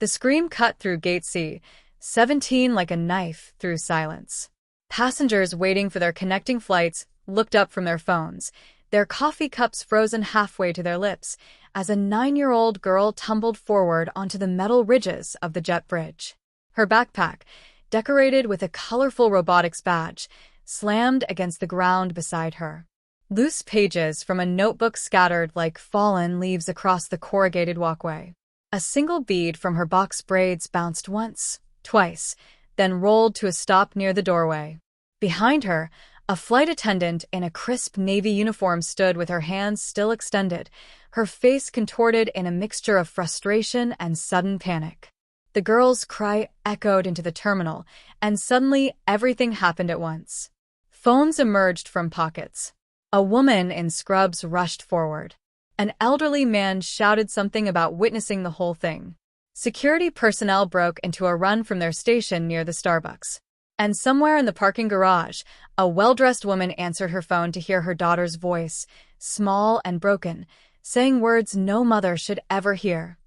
The scream cut through Gate C, 17 like a knife through silence. Passengers waiting for their connecting flights looked up from their phones, their coffee cups frozen halfway to their lips, as a 9-year-old girl tumbled forward onto the metal ridges of the jet bridge. Her backpack, decorated with a colorful robotics badge, slammed against the ground beside her. Loose pages from a notebook scattered like fallen leaves across the corrugated walkway. A single bead from her box braids bounced once, twice, then rolled to a stop near the doorway. Behind her, a flight attendant in a crisp navy uniform stood with her hands still extended, her face contorted in a mixture of frustration and sudden panic. The girl's cry echoed into the terminal, and suddenly everything happened at once. Phones emerged from pockets. A woman in scrubs rushed forward. An elderly man shouted something about witnessing the whole thing. Security personnel broke into a run from their station near the Starbucks. And somewhere in the parking garage, a well-dressed woman answered her phone to hear her daughter's voice, small and broken, saying words no mother should ever hear.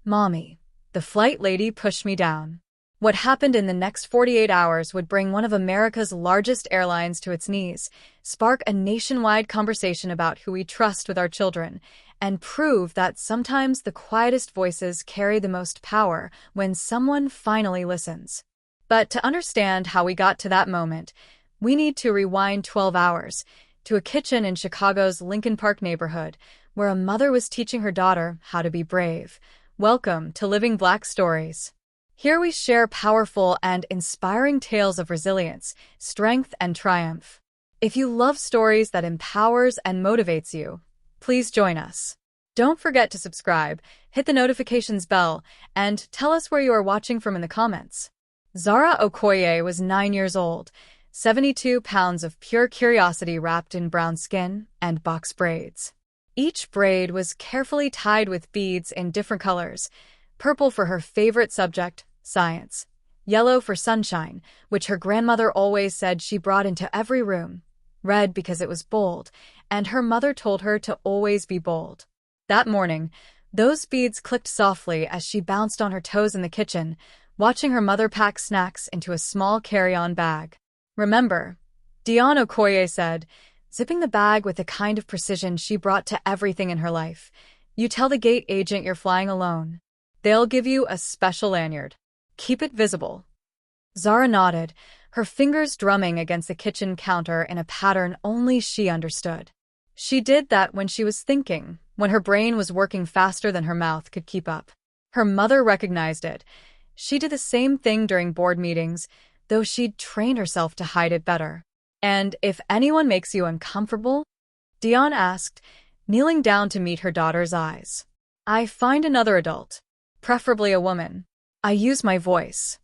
"Mommy, the flight lady pushed me down." What happened in the next 48 hours would bring one of America's largest airlines to its knees, spark a nationwide conversation about who we trust with our children, and prove that sometimes the quietest voices carry the most power when someone finally listens. But to understand how we got to that moment, we need to rewind 12 hours to a kitchen in Chicago's Lincoln Park neighborhood, where a mother was teaching her daughter how to be brave. Welcome to Living Black Stories. Here we share powerful and inspiring tales of resilience, strength, and triumph. If you love stories that empowers and motivates you, please join us. Don't forget to subscribe, hit the notifications bell, and tell us where you are watching from in the comments. Zara Okoye was 9 years old, 72 pounds of pure curiosity wrapped in brown skin and box braids. Each braid was carefully tied with beads in different colors: purple for her favorite subject, science; yellow for sunshine, which her grandmother always said she brought into every room; red because it was bold, and her mother told her to always be bold. That morning, those beads clicked softly as she bounced on her toes in the kitchen, watching her mother pack snacks into a small carry-on bag. "Remember," Dionne Okoye said, zipping the bag with the kind of precision she brought to everything in her life, "you tell the gate agent you're flying alone. They'll give you a special lanyard. Keep it visible." Zara nodded, her fingers drumming against the kitchen counter in a pattern only she understood. She did that when she was thinking, when her brain was working faster than her mouth could keep up. Her mother recognized it. She did the same thing during board meetings, though she'd trained herself to hide it better. "And if anyone makes you uncomfortable?" Dionne asked, kneeling down to meet her daughter's eyes. "I find another adult, preferably a woman. I use my voice."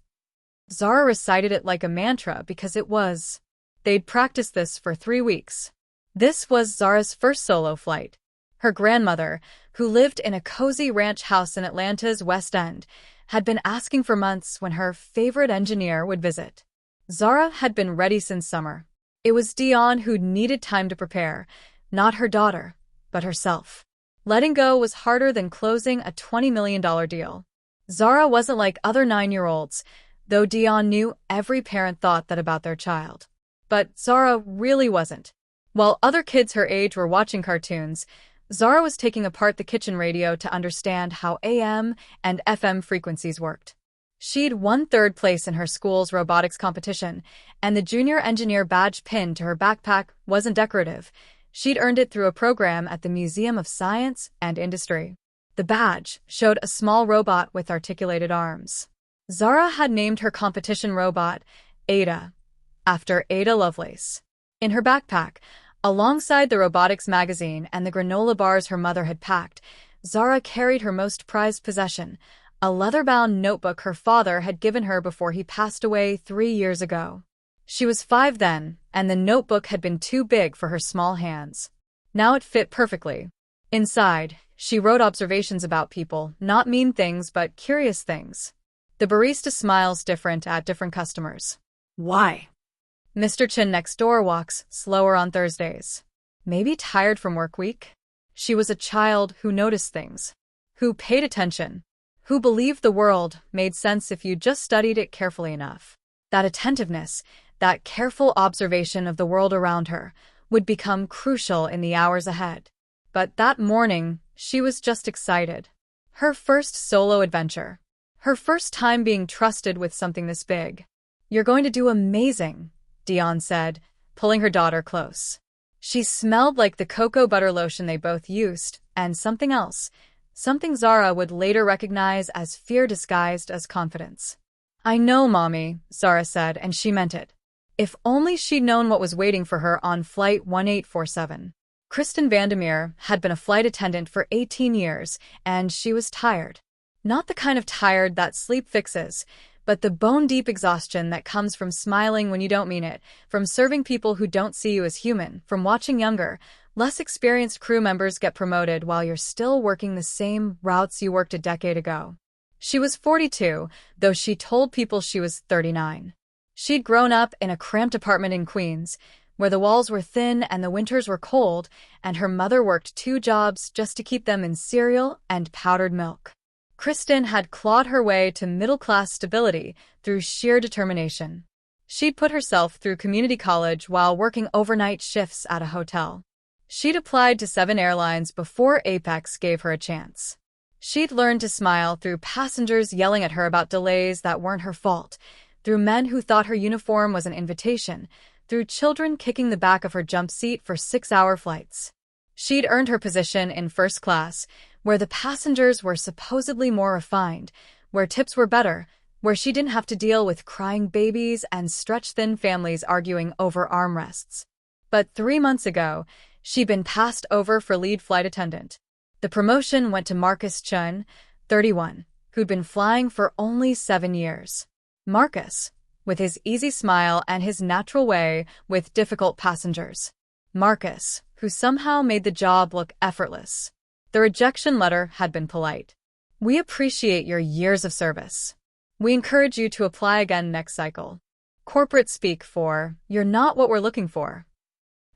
Zara recited it like a mantra because it was. They'd practiced this for 3 weeks. This was Zara's first solo flight. Her grandmother, who lived in a cozy ranch house in Atlanta's West End, had been asking for months when her favorite engineer would visit. Zara had been ready since summer. It was Dionne who needed time to prepare, not her daughter, but herself. Letting go was harder than closing a $20 million deal. Zara wasn't like other 9-year-olds, though Dionne knew every parent thought that about their child. But Zara really wasn't. While other kids her age were watching cartoons, Zara was taking apart the kitchen radio to understand how AM and FM frequencies worked. She'd won 3rd place in her school's robotics competition, and the junior engineer badge pinned to her backpack wasn't decorative. She'd earned it through a program at the Museum of Science and Industry. The badge showed a small robot with articulated arms. Zara had named her competition robot Ada, after Ada Lovelace. In her backpack, alongside the robotics magazine and the granola bars her mother had packed, Zara carried her most prized possession, a leather-bound notebook her father had given her before he passed away 3 years ago. She was 5 then, and the notebook had been too big for her small hands. Now it fit perfectly. Inside, she wrote observations about people, not mean things but curious things. The barista smiles different at different customers. Why? Mr. Chin next door walks slower on Thursdays. Maybe tired from work week? She was a child who noticed things, who paid attention, who believed the world made sense if you just studied it carefully enough. That attentiveness, that careful observation of the world around her, would become crucial in the hours ahead. But that morning, she was just excited. Her first solo adventure. Her first time being trusted with something this big. "You're going to do amazing," Dionne said, pulling her daughter close. She smelled like the cocoa butter lotion they both used, and something else. Something Zara would later recognize as fear disguised as confidence. "I know, Mommy," Zara said, and she meant it. If only she'd known what was waiting for her on Flight 1847. Kristen Vandermeer had been a flight attendant for 18 years, and she was tired. Not the kind of tired that sleep fixes, but the bone-deep exhaustion that comes from smiling when you don't mean it, from serving people who don't see you as human, from watching younger, less experienced crew members get promoted while you're still working the same routes you worked a decade ago. She was 42, though she told people she was 39. She'd grown up in a cramped apartment in Queens, where the walls were thin and the winters were cold, and her mother worked 2 jobs just to keep them in cereal and powdered milk. Kristen had clawed her way to middle-class stability through sheer determination. She'd put herself through community college while working overnight shifts at a hotel. She'd applied to 7 airlines before Apex gave her a chance. She'd learned to smile through passengers yelling at her about delays that weren't her fault, through men who thought her uniform was an invitation, through children kicking the back of her jump seat for 6-hour flights. She'd earned her position in first class, where the passengers were supposedly more refined, where tips were better, where she didn't have to deal with crying babies and stretch-thin families arguing over armrests. But 3 months ago, she'd been passed over for lead flight attendant. The promotion went to Marcus Chun, 31, who'd been flying for only 7 years. Marcus, with his easy smile and his natural way with difficult passengers. Marcus, who somehow made the job look effortless. The rejection letter had been polite. "We appreciate your years of service. We encourage you to apply again next cycle." Corporate speak for, "You're not what we're looking for."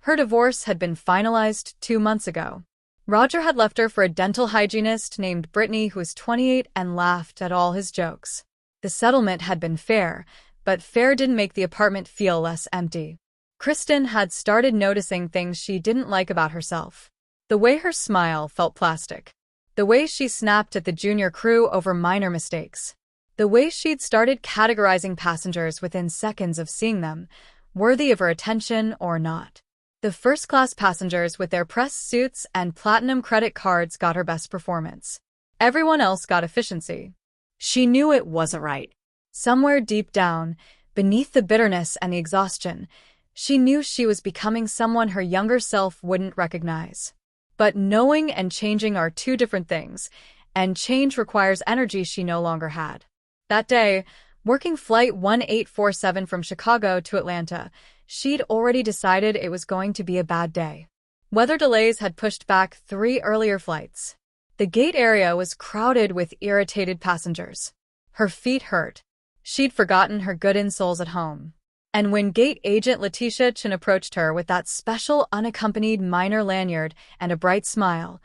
Her divorce had been finalized 2 months ago. Roger had left her for a dental hygienist named Brittany who was 28 and laughed at all his jokes. The settlement had been fair, but fair didn't make the apartment feel less empty. Kristen had started noticing things she didn't like about herself. The way her smile felt plastic. The way she snapped at the junior crew over minor mistakes. The way she'd started categorizing passengers within seconds of seeing them, worthy of her attention or not. The first-class passengers with their press suits and platinum credit cards got her best performance. Everyone else got efficiency. She knew it wasn't right. Somewhere deep down, beneath the bitterness and the exhaustion, she knew she was becoming someone her younger self wouldn't recognize. But knowing and changing are 2 different things, and change requires energy she no longer had. That day, working Flight 1847 from Chicago to Atlanta, she'd already decided it was going to be a bad day. Weather delays had pushed back 3 earlier flights. The gate area was crowded with irritated passengers. Her feet hurt. She'd forgotten her good insoles at home. And when gate agent Letitia Chin approached her with that special unaccompanied minor lanyard and a bright smile,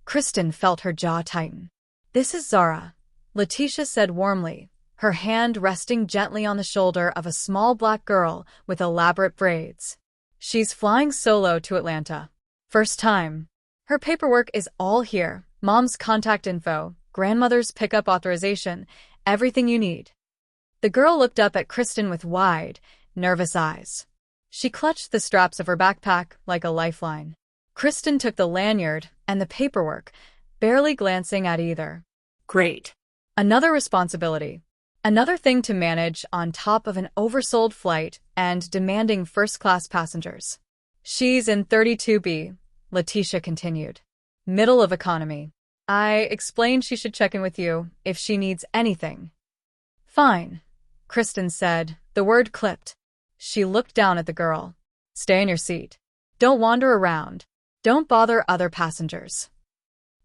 Kristen felt her jaw tighten. "This is Zara," Letitia said warmly, her hand resting gently on the shoulder of a small black girl with elaborate braids. "She's flying solo to Atlanta. First time. Her paperwork is all here, mom's contact info, grandmother's pickup authorization, everything you need." The girl looked up at Kristen with wide, nervous eyes. She clutched the straps of her backpack like a lifeline. Kristen took the lanyard and the paperwork, barely glancing at either. Great. Another responsibility. Another thing to manage on top of an oversold flight and demanding first-class passengers. "She's in 32B, Letitia continued. "Middle of economy. I explained she should check in with you if she needs anything." "Fine," Kristen said, the word clipped. She looked down at the girl. "Stay in your seat. Don't wander around. Don't bother other passengers."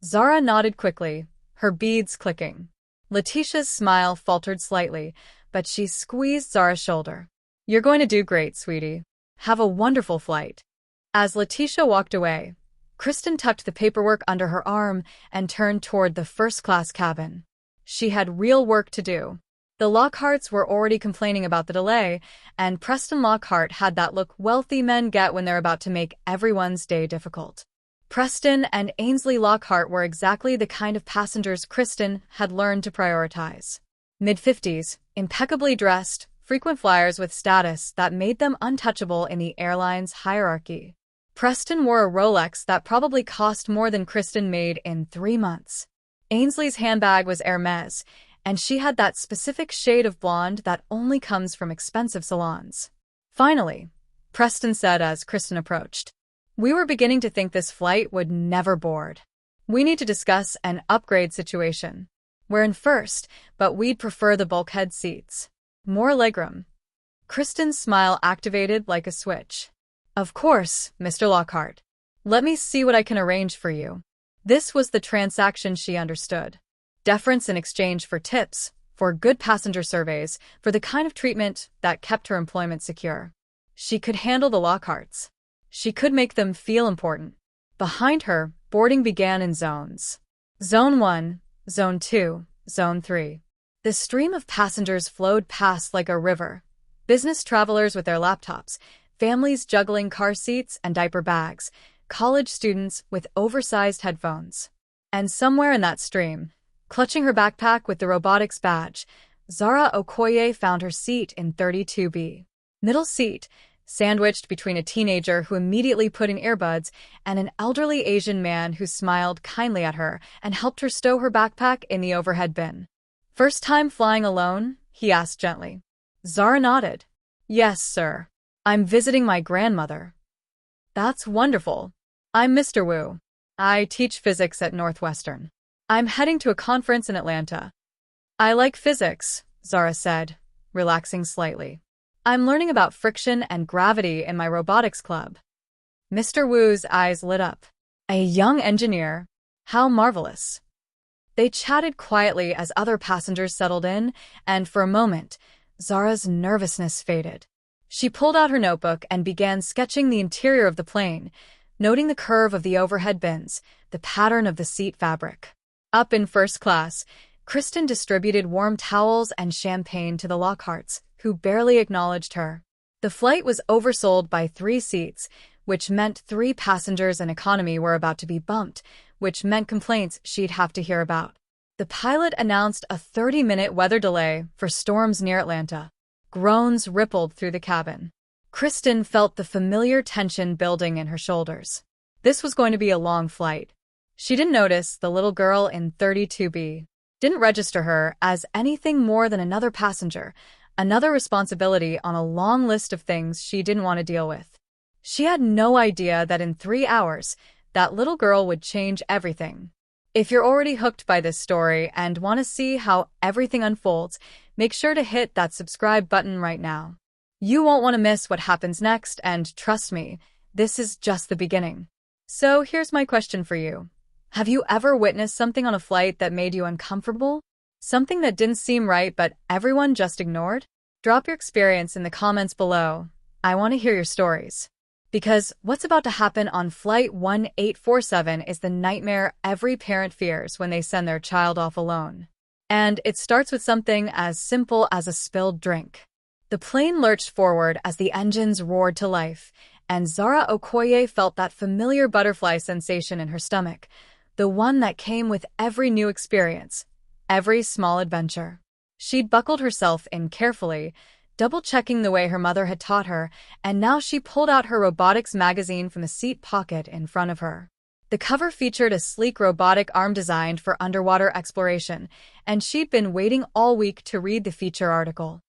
Zara nodded quickly, her beads clicking. Letitia's smile faltered slightly, but she squeezed Zara's shoulder. "You're going to do great, sweetie. Have a wonderful flight." As Letitia walked away, Kristen tucked the paperwork under her arm and turned toward the first-class cabin. She had real work to do. The Lockharts were already complaining about the delay, and Preston Lockhart had that look wealthy men get when they're about to make everyone's day difficult. Preston and Ainsley Lockhart were exactly the kind of passengers Kristen had learned to prioritize. Mid-50s, impeccably dressed, frequent flyers with status that made them untouchable in the airline's hierarchy. Preston wore a Rolex that probably cost more than Kristen made in 3 months. Ainsley's handbag was Hermes, and she had that specific shade of blonde that only comes from expensive salons. Finally, Preston said as Kristen approached, "We were beginning to think this flight would never board. We need to discuss an upgrade situation. We're in first, but we'd prefer the bulkhead seats. More legroom." Kristen's smile activated like a switch. "Of course, Mr. Lockhart. Let me see what I can arrange for you." This was the transaction she understood. Deference in exchange for tips, for good passenger surveys, for the kind of treatment that kept her employment secure. She could handle the Lockharts. She could make them feel important. Behind her, boarding began in zones. Zone 1, Zone 2, Zone 3. The stream of passengers flowed past like a river. Business travelers with their laptops, families juggling car seats and diaper bags, college students with oversized headphones. And somewhere in that stream, clutching her backpack with the robotics badge, Zara Okoye found her seat in 32B. Middle seat, sandwiched between a teenager who immediately put in earbuds and an elderly Asian man who smiled kindly at her and helped her stow her backpack in the overhead bin. "First time flying alone?" he asked gently. Zara nodded. "Yes, sir. I'm visiting my grandmother." "That's wonderful. I'm Mr. Wu. I teach physics at Northwestern. I'm heading to a conference in Atlanta." "I like physics," Zara said, relaxing slightly. "I'm learning about friction and gravity in my robotics club." Mr. Wu's eyes lit up. "A young engineer? How marvelous." They chatted quietly as other passengers settled in, and for a moment, Zara's nervousness faded. She pulled out her notebook and began sketching the interior of the plane, noting the curve of the overhead bins, the pattern of the seat fabric. Up in first class, Kristen distributed warm towels and champagne to the Lockharts, who barely acknowledged her. The flight was oversold by 3 seats, which meant 3 passengers in economy were about to be bumped, which meant complaints she'd have to hear about. The pilot announced a 30-minute weather delay for storms near Atlanta. Groans rippled through the cabin. Kristen felt the familiar tension building in her shoulders. This was going to be a long flight. She didn't notice the little girl in 32B. Didn't register her as anything more than another passenger, another responsibility on a long list of things she didn't want to deal with. She had no idea that in 3 hours, that little girl would change everything. If you're already hooked by this story and want to see how everything unfolds, make sure to hit that subscribe button right now. You won't want to miss what happens next, and trust me, this is just the beginning. So here's my question for you. Have you ever witnessed something on a flight that made you uncomfortable? Something that didn't seem right but everyone just ignored? Drop your experience in the comments below. I want to hear your stories. Because what's about to happen on Flight 1847 is the nightmare every parent fears when they send their child off alone. And it starts with something as simple as a spilled drink. The plane lurched forward as the engines roared to life, and Zara Okoye felt that familiar butterfly sensation in her stomach, the one that came with every new experience, every small adventure. She'd buckled herself in carefully, double-checking the way her mother had taught her, and now she pulled out her robotics magazine from the seat pocket in front of her. The cover featured a sleek robotic arm designed for underwater exploration, and she'd been waiting all week to read the feature article.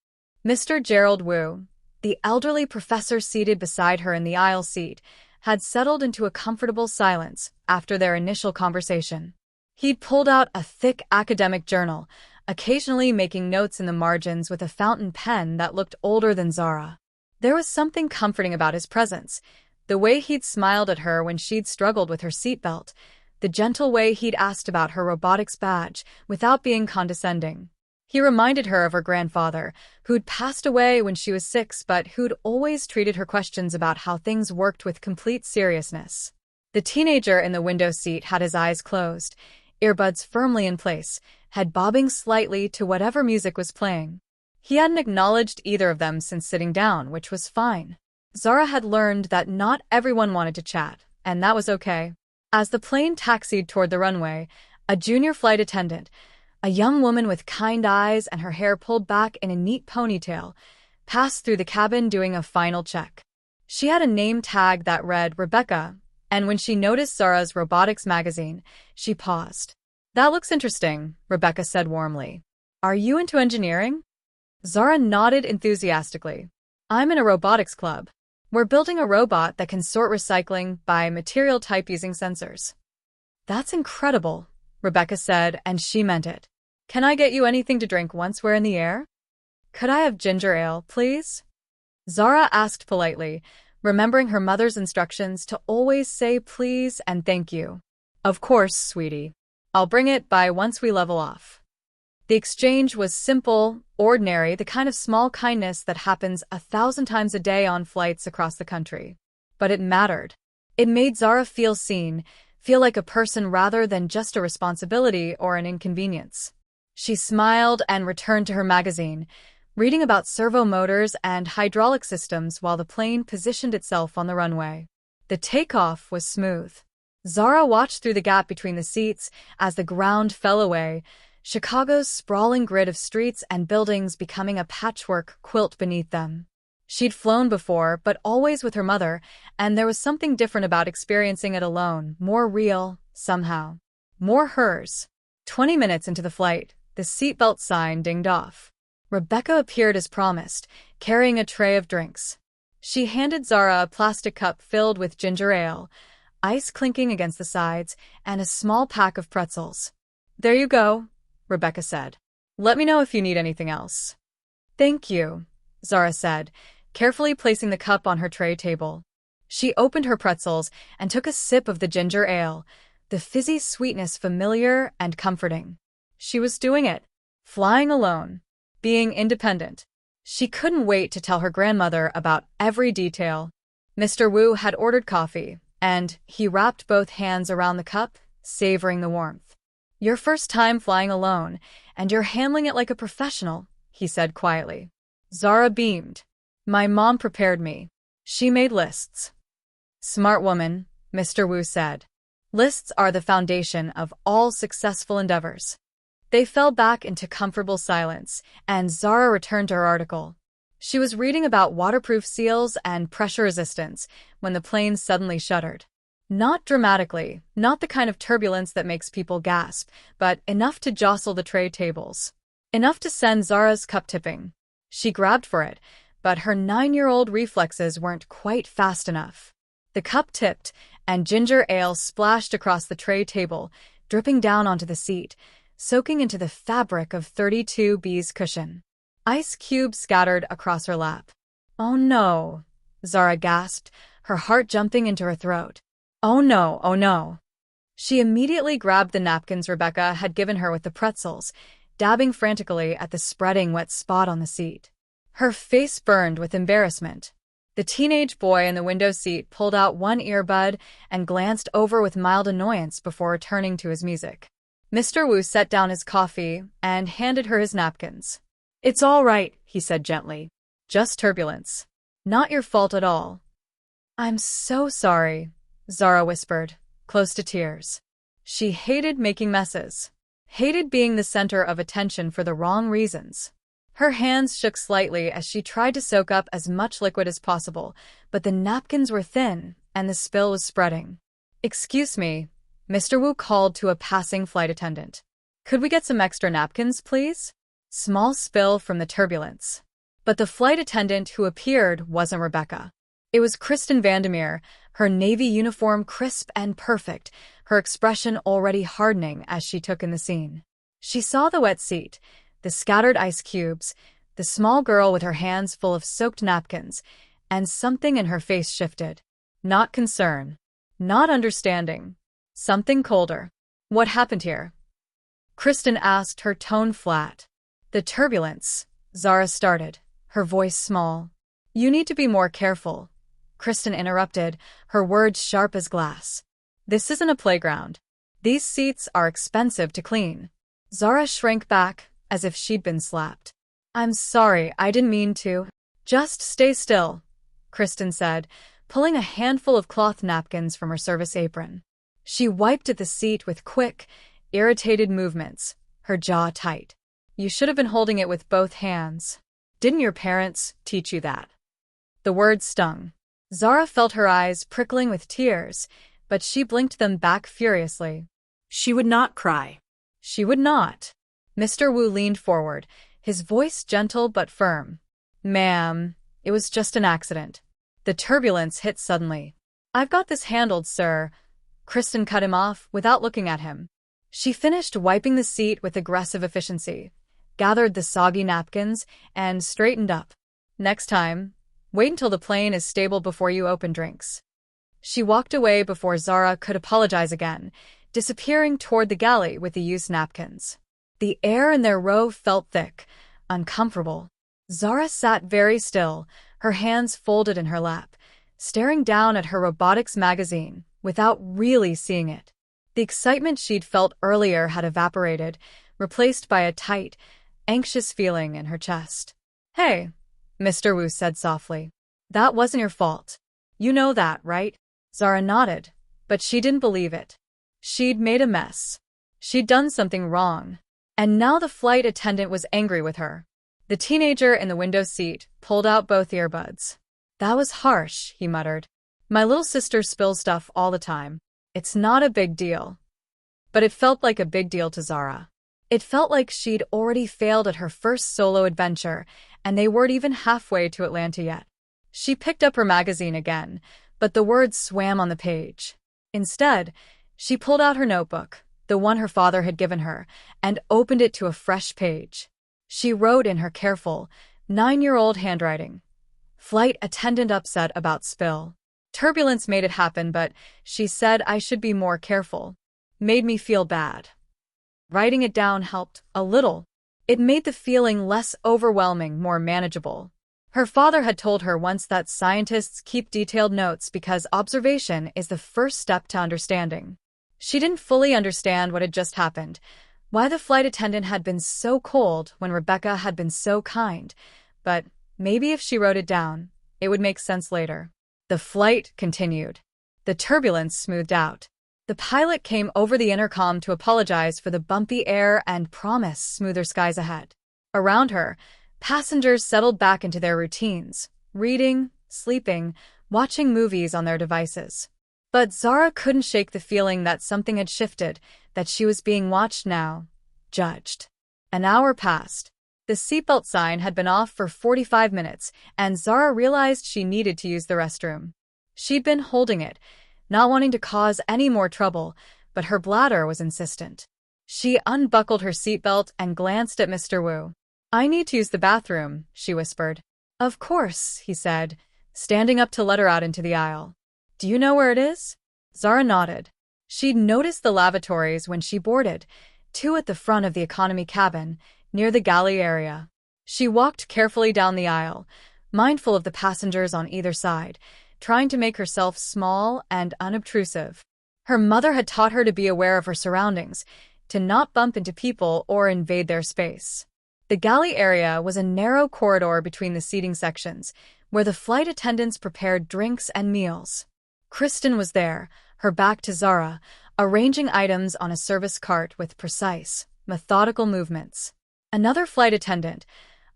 Mr. Gerald Wu, the elderly professor seated beside her in the aisle seat, had settled into a comfortable silence after their initial conversation. He'd pulled out a thick academic journal, occasionally making notes in the margins with a fountain pen that looked older than Zara. There was something comforting about his presence, the way he'd smiled at her when she'd struggled with her seatbelt, the gentle way he'd asked about her robotics badge without being condescending. He reminded her of her grandfather, who'd passed away when she was 6 but who'd always treated her questions about how things worked with complete seriousness. The teenager in the window seat had his eyes closed, earbuds firmly in place, head bobbing slightly to whatever music was playing. He hadn't acknowledged either of them since sitting down, which was fine. Zara had learned that not everyone wanted to chat, and that was okay. As the plane taxied toward the runway, a junior flight attendant, a young woman with kind eyes and her hair pulled back in a neat ponytail, passed through the cabin doing a final check. She had a name tag that read Rebecca, and when she noticed Zara's robotics magazine, she paused. "That looks interesting," Rebecca said warmly. "Are you into engineering?" Zara nodded enthusiastically. "I'm in a robotics club. We're building a robot that can sort recycling by material type using sensors." "That's incredible," Rebecca said, and she meant it. "Can I get you anything to drink once we're in the air?" "Could I have ginger ale, please?" Zara asked politely, remembering her mother's instructions to always say please and thank you. "Of course, sweetie. I'll bring it by once we level off." The exchange was simple, ordinary, the kind of small kindness that happens 1,000 times a day on flights across the country. But it mattered. It made Zara feel seen, feel like a person rather than just a responsibility or an inconvenience. She smiled and returned to her magazine, reading about servo motors and hydraulic systems while the plane positioned itself on the runway. The takeoff was smooth. Zara watched through the gap between the seats as the ground fell away, Chicago's sprawling grid of streets and buildings becoming a patchwork quilt beneath them. She'd flown before, but always with her mother, and there was something different about experiencing it alone, more real, somehow. More hers. 20 minutes into the flight, the seatbelt sign dinged off. Rebecca appeared as promised, carrying a tray of drinks. She handed Zara a plastic cup filled with ginger ale, ice clinking against the sides, and a small pack of pretzels. "There you go," Rebecca said. "Let me know if you need anything else." "Thank you," Zara said, carefully placing the cup on her tray table. She opened her pretzels and took a sip of the ginger ale, the fizzy sweetness familiar and comforting. She was doing it. Flying alone. Being independent. She couldn't wait to tell her grandmother about every detail. Mr. Wu had ordered coffee, and he wrapped both hands around the cup, savoring the warmth. "Your first time flying alone, and you're handling it like a professional," he said quietly. Zara beamed. "My mom prepared me. She made lists." "Smart woman," Mr. Wu said. "Lists are the foundation of all successful endeavors." They fell back into comfortable silence, and Zara returned to her article. She was reading about waterproof seals and pressure resistance when the plane suddenly shuddered. Not dramatically, not the kind of turbulence that makes people gasp, but enough to jostle the tray tables. Enough to send Zara's cup tipping. She grabbed for it, but her 9-year-old reflexes weren't quite fast enough. The cup tipped, and ginger ale splashed across the tray table, dripping down onto the seat, soaking into the fabric of 32B's cushion. Ice cubes scattered across her lap. "Oh no," Zara gasped, her heart jumping into her throat. "Oh no, oh no." She immediately grabbed the napkins Rebecca had given her with the pretzels, dabbing frantically at the spreading wet spot on the seat. Her face burned with embarrassment. The teenage boy in the window seat pulled out one earbud and glanced over with mild annoyance before returning to his music. Mr. Wu set down his coffee and handed her his napkins. "It's all right," he said gently. "Just turbulence. Not your fault at all." "I'm so sorry," Zara whispered, close to tears. She hated making messes. Hated being the center of attention for the wrong reasons. Her hands shook slightly as she tried to soak up as much liquid as possible, but the napkins were thin, and the spill was spreading. "Excuse me," Mr. Wu called to a passing flight attendant. "Could we get some extra napkins, please?" Small spill from the turbulence. But the flight attendant who appeared wasn't Rebecca. It was Kristen Vandermeer, her navy uniform crisp and perfect, her expression already hardening as she took in the scene. She saw the wet seat, the scattered ice cubes, the small girl with her hands full of soaked napkins, and something in her face shifted. Not concern. Not understanding. Something colder. "What happened here?" Kristen asked, her tone flat. "The turbulence," Zara started, her voice small. "You need to be more careful," Kristen interrupted, her words sharp as glass. "This isn't a playground. These seats are expensive to clean. Zara shrank back, as if she'd been slapped. I'm sorry, I didn't mean to. Just stay still, Kristen said, pulling a handful of cloth napkins from her service apron. She wiped at the seat with quick, irritated movements, her jaw tight. You should have been holding it with both hands. Didn't your parents teach you that? The words stung. Zara felt her eyes prickling with tears, but she blinked them back furiously. She would not cry. She would not. Mr. Wu leaned forward, his voice gentle but firm. Ma'am, it was just an accident. The turbulence hit suddenly. I've got this handled, sir. Kristen cut him off without looking at him. She finished wiping the seat with aggressive efficiency, gathered the soggy napkins, and straightened up. Next time, wait until the plane is stable before you open drinks. She walked away before Zara could apologize again, disappearing toward the galley with the used napkins. The air in their row felt thick, uncomfortable. Zara sat very still, her hands folded in her lap, staring down at her robotics magazine without really seeing it. The excitement she'd felt earlier had evaporated, replaced by a tight, anxious feeling in her chest. Hey, Mr. Wu said softly. That wasn't your fault. You know that, right? Zara nodded, but she didn't believe it. She'd made a mess. She'd done something wrong. And now the flight attendant was angry with her. The teenager in the window seat pulled out both earbuds. That was harsh, he muttered. My little sister spills stuff all the time. It's not a big deal. But it felt like a big deal to Zara. It felt like she'd already failed at her first solo adventure, and they weren't even halfway to Atlanta yet. She picked up her magazine again, but the words swam on the page. Instead, she pulled out her notebook, the one her father had given her, and opened it to a fresh page. She wrote in her careful, 9-year-old handwriting. Flight attendant upset about spill. Turbulence made it happen, but she said I should be more careful. Made me feel bad. Writing it down helped, a little. It made the feeling less overwhelming, more manageable. Her father had told her once that scientists keep detailed notes because observation is the first step to understanding. She didn't fully understand what had just happened, why the flight attendant had been so cold when Rebecca had been so kind, but maybe if she wrote it down, it would make sense later. The flight continued. The turbulence smoothed out. The pilot came over the intercom to apologize for the bumpy air and promise smoother skies ahead. Around her, passengers settled back into their routines, reading, sleeping, watching movies on their devices. But Zara couldn't shake the feeling that something had shifted, that she was being watched now, judged. An hour passed. The seatbelt sign had been off for 45 minutes, and Zara realized she needed to use the restroom. She'd been holding it, not wanting to cause any more trouble, but her bladder was insistent. She unbuckled her seatbelt and glanced at Mr. Wu. I need to use the bathroom, she whispered. Of course, he said, standing up to let her out into the aisle. Do you know where it is? Zara nodded. She'd noticed the lavatories when she boarded, 2 at the front of the economy cabin, near the galley area. She walked carefully down the aisle, mindful of the passengers on either side, trying to make herself small and unobtrusive. Her mother had taught her to be aware of her surroundings, to not bump into people or invade their space. The galley area was a narrow corridor between the seating sections, where the flight attendants prepared drinks and meals. Kristen was there, her back to Zara, arranging items on a service cart with precise, methodical movements. Another flight attendant,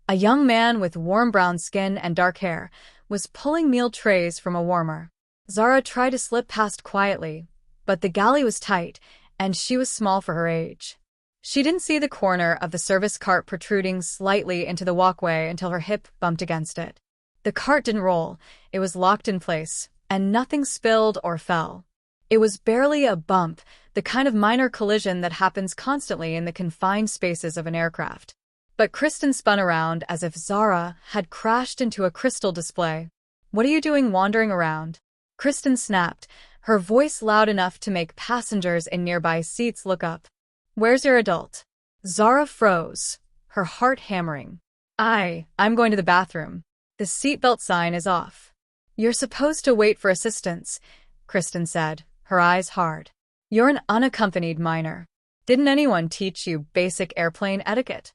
a young man with warm brown skin and dark hair, was pulling meal trays from a warmer. Zara tried to slip past quietly, but the galley was tight, and she was small for her age. She didn't see the corner of the service cart protruding slightly into the walkway until her hip bumped against it. The cart didn't roll, it was locked in place, and nothing spilled or fell. It was barely a bump, the kind of minor collision that happens constantly in the confined spaces of an aircraft. But Kristen spun around as if Zara had crashed into a crystal display. What are you doing wandering around? Kristen snapped, her voice loud enough to make passengers in nearby seats look up. Where's your adult? Zara froze, her heart hammering. I'm going to the bathroom. The seatbelt sign is off. You're supposed to wait for assistance, Kristen said, her eyes hard. You're an unaccompanied minor. Didn't anyone teach you basic airplane etiquette?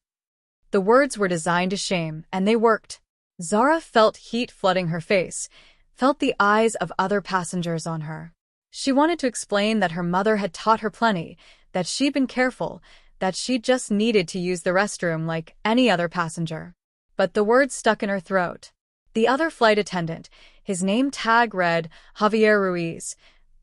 The words were designed to shame, and they worked. Zara felt heat flooding her face, felt the eyes of other passengers on her. She wanted to explain that her mother had taught her plenty, that she'd been careful, that she just needed to use the restroom like any other passenger. But the words stuck in her throat. The other flight attendant, his name tag read Javier Ruiz,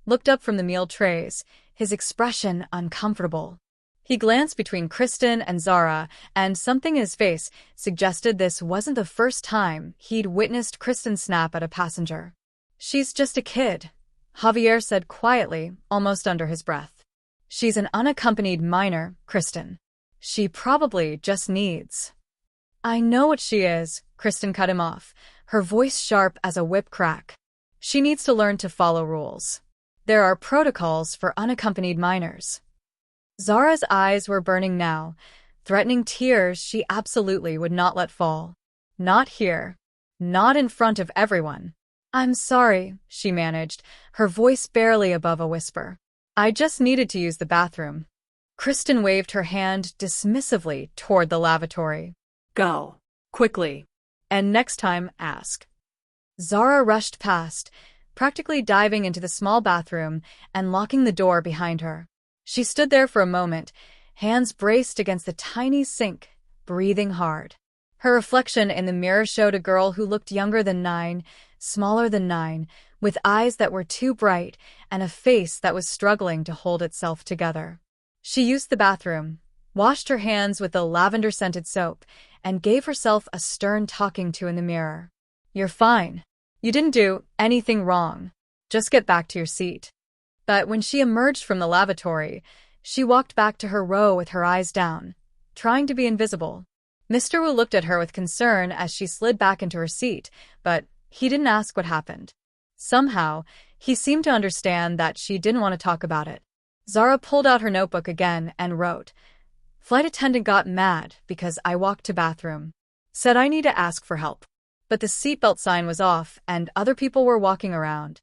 looked up from the meal trays, his expression uncomfortable. He glanced between Kristen and Zara, and something in his face suggested this wasn't the first time he'd witnessed Kristen snap at a passenger. "She's just a kid," Javier said quietly, almost under his breath. "She's an unaccompanied minor, Kristen. She probably just needs—" "I know what she is," Kristen cut him off, her voice sharp as a whip crack. "She needs to learn to follow rules. There are protocols for unaccompanied minors." Zara's eyes were burning now, threatening tears she absolutely would not let fall. Not here. Not in front of everyone. "I'm sorry," she managed, her voice barely above a whisper. "I just needed to use the bathroom." Kristen waved her hand dismissively toward the lavatory. Go. Quickly. "And next time, ask." Zara rushed past, practically diving into the small bathroom and locking the door behind her. She stood there for a moment, hands braced against the tiny sink, breathing hard. Her reflection in the mirror showed a girl who looked younger than 9, smaller than 9, with eyes that were too bright and a face that was struggling to hold itself together. She used the bathroom, washed her hands with the lavender-scented soap, and gave herself a stern talking to in the mirror. "You're fine. You didn't do anything wrong. Just get back to your seat." But when she emerged from the lavatory, she walked back to her row with her eyes down, trying to be invisible. Mr. Wu looked at her with concern as she slid back into her seat, but he didn't ask what happened. Somehow, he seemed to understand that she didn't want to talk about it. Zara pulled out her notebook again and wrote, "Flight attendant got mad because I walked to bathroom. Said I need to ask for help. But the seatbelt sign was off and other people were walking around."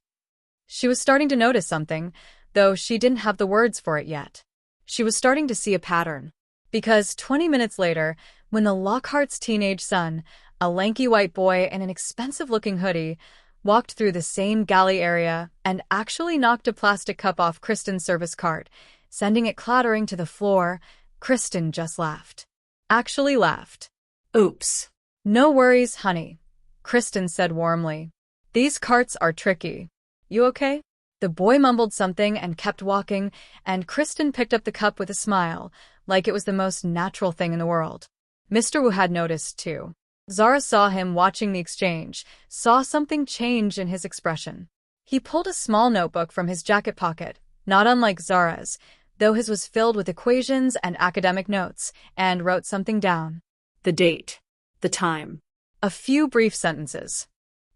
She was starting to notice something, though she didn't have the words for it yet. She was starting to see a pattern. Because 20 minutes later, when the Lockhart's teenage son, a lanky white boy in an expensive-looking hoodie, walked through the same galley area and actually knocked a plastic cup off Kristen's service cart, sending it clattering to the floor, Kristen just laughed. Actually laughed. Oops. "No worries, honey," Kristen said warmly. "These carts are tricky. You okay?" The boy mumbled something and kept walking, and Kristen picked up the cup with a smile, like it was the most natural thing in the world. Mr. Wu had noticed, too. Zara saw him watching the exchange, saw something change in his expression. He pulled a small notebook from his jacket pocket, not unlike Zara's, though his was filled with equations and academic notes, and wrote something down. The date. The time. A few brief sentences.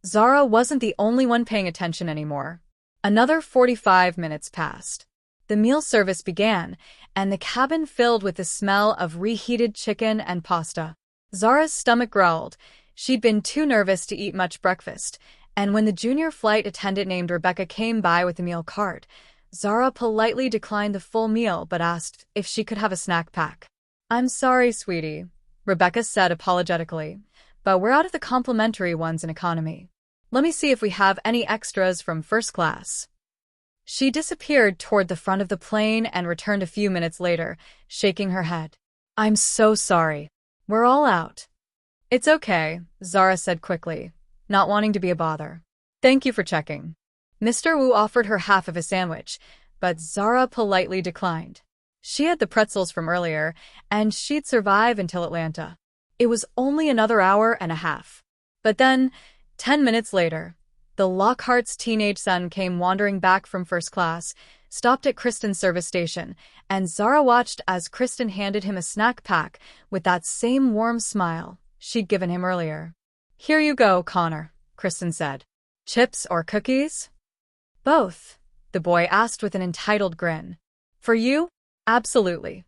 Zara wasn't the only one paying attention anymore. Another 45 minutes passed. The meal service began, and the cabin filled with the smell of reheated chicken and pasta. Zara's stomach growled. She'd been too nervous to eat much breakfast, and when the junior flight attendant named Rebecca came by with the meal cart, Zara politely declined the full meal but asked if she could have a snack pack. "I'm sorry, sweetie," Rebecca said apologetically, "but we're out of the complimentary ones in economy. Let me see if we have any extras from first class." She disappeared toward the front of the plane and returned a few minutes later, shaking her head. "I'm so sorry. We're all out." "It's okay," Zara said quickly, not wanting to be a bother. "Thank you for checking." Mr. Wu offered her half of a sandwich, but Zara politely declined. She had the pretzels from earlier, and she'd survive until Atlanta. It was only another hour and a half. But then, 10 minutes later, the Lockhart's teenage son came wandering back from first class, stopped at Kristen's service station, and Zara watched as Kristen handed him a snack pack with that same warm smile she'd given him earlier. "Here you go, Connor," Kristen said. "Chips or cookies?" "Both," the boy asked with an entitled grin. "For you?" "Absolutely."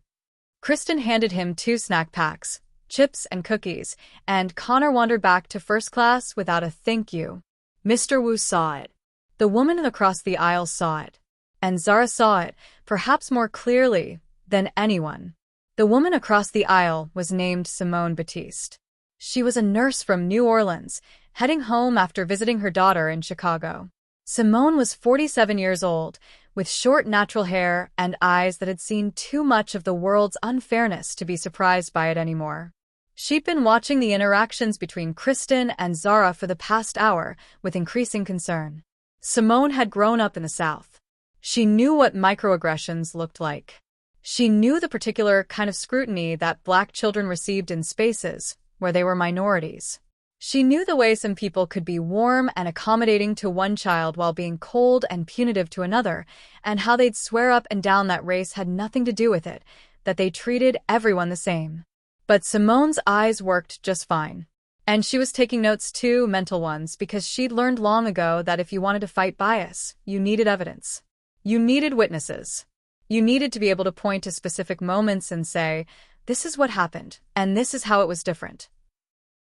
Kristen handed him 2 snack packs, chips and cookies, and Connor wandered back to first class without a thank you. Mr. Wu saw it. The woman across the aisle saw it. And Zara saw it, perhaps more clearly than anyone. The woman across the aisle was named Simone Batiste. She was a nurse from New Orleans, heading home after visiting her daughter in Chicago. Simone was 47 years old, with short natural hair and eyes that had seen too much of the world's unfairness to be surprised by it anymore. She'd been watching the interactions between Kristen and Zara for the past hour with increasing concern. Simone had grown up in the South. She knew what microaggressions looked like. She knew the particular kind of scrutiny that Black children received in spaces where they were minorities. She knew the way some people could be warm and accommodating to one child while being cold and punitive to another, and how they'd swear up and down that race had nothing to do with it, that they treated everyone the same. But Simone's eyes worked just fine. And she was taking notes too, mental ones, because she'd learned long ago that if you wanted to fight bias, you needed evidence. You needed witnesses. You needed to be able to point to specific moments and say, this is what happened, and this is how it was different.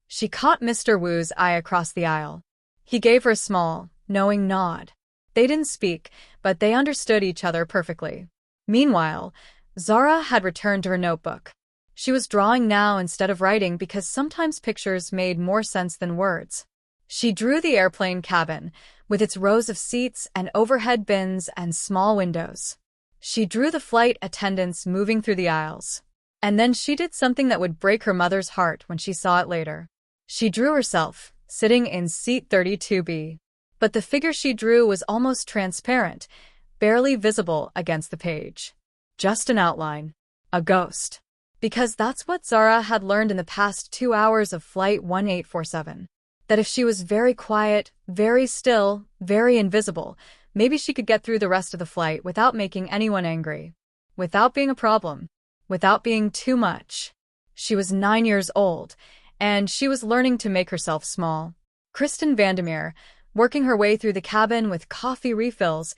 She caught Mr. Wu's eye across the aisle. He gave her a small, knowing nod. They didn't speak, but they understood each other perfectly. Meanwhile, Zara had returned to her notebook. She was drawing now instead of writing because sometimes pictures made more sense than words. She drew the airplane cabin, with its rows of seats and overhead bins and small windows. She drew the flight attendants moving through the aisles. And then she did something that would break her mother's heart when she saw it later. She drew herself, sitting in seat 32B. But the figure she drew was almost transparent, barely visible against the page. Just an outline. A ghost. Because that's what Zara had learned in the past 2 hours of Flight 1847. That if she was very quiet, very still, very invisible, maybe she could get through the rest of the flight without making anyone angry. Without being a problem. Without being too much. She was 9 years old, and she was learning to make herself small. Kristen Vandermeer, working her way through the cabin with coffee refills,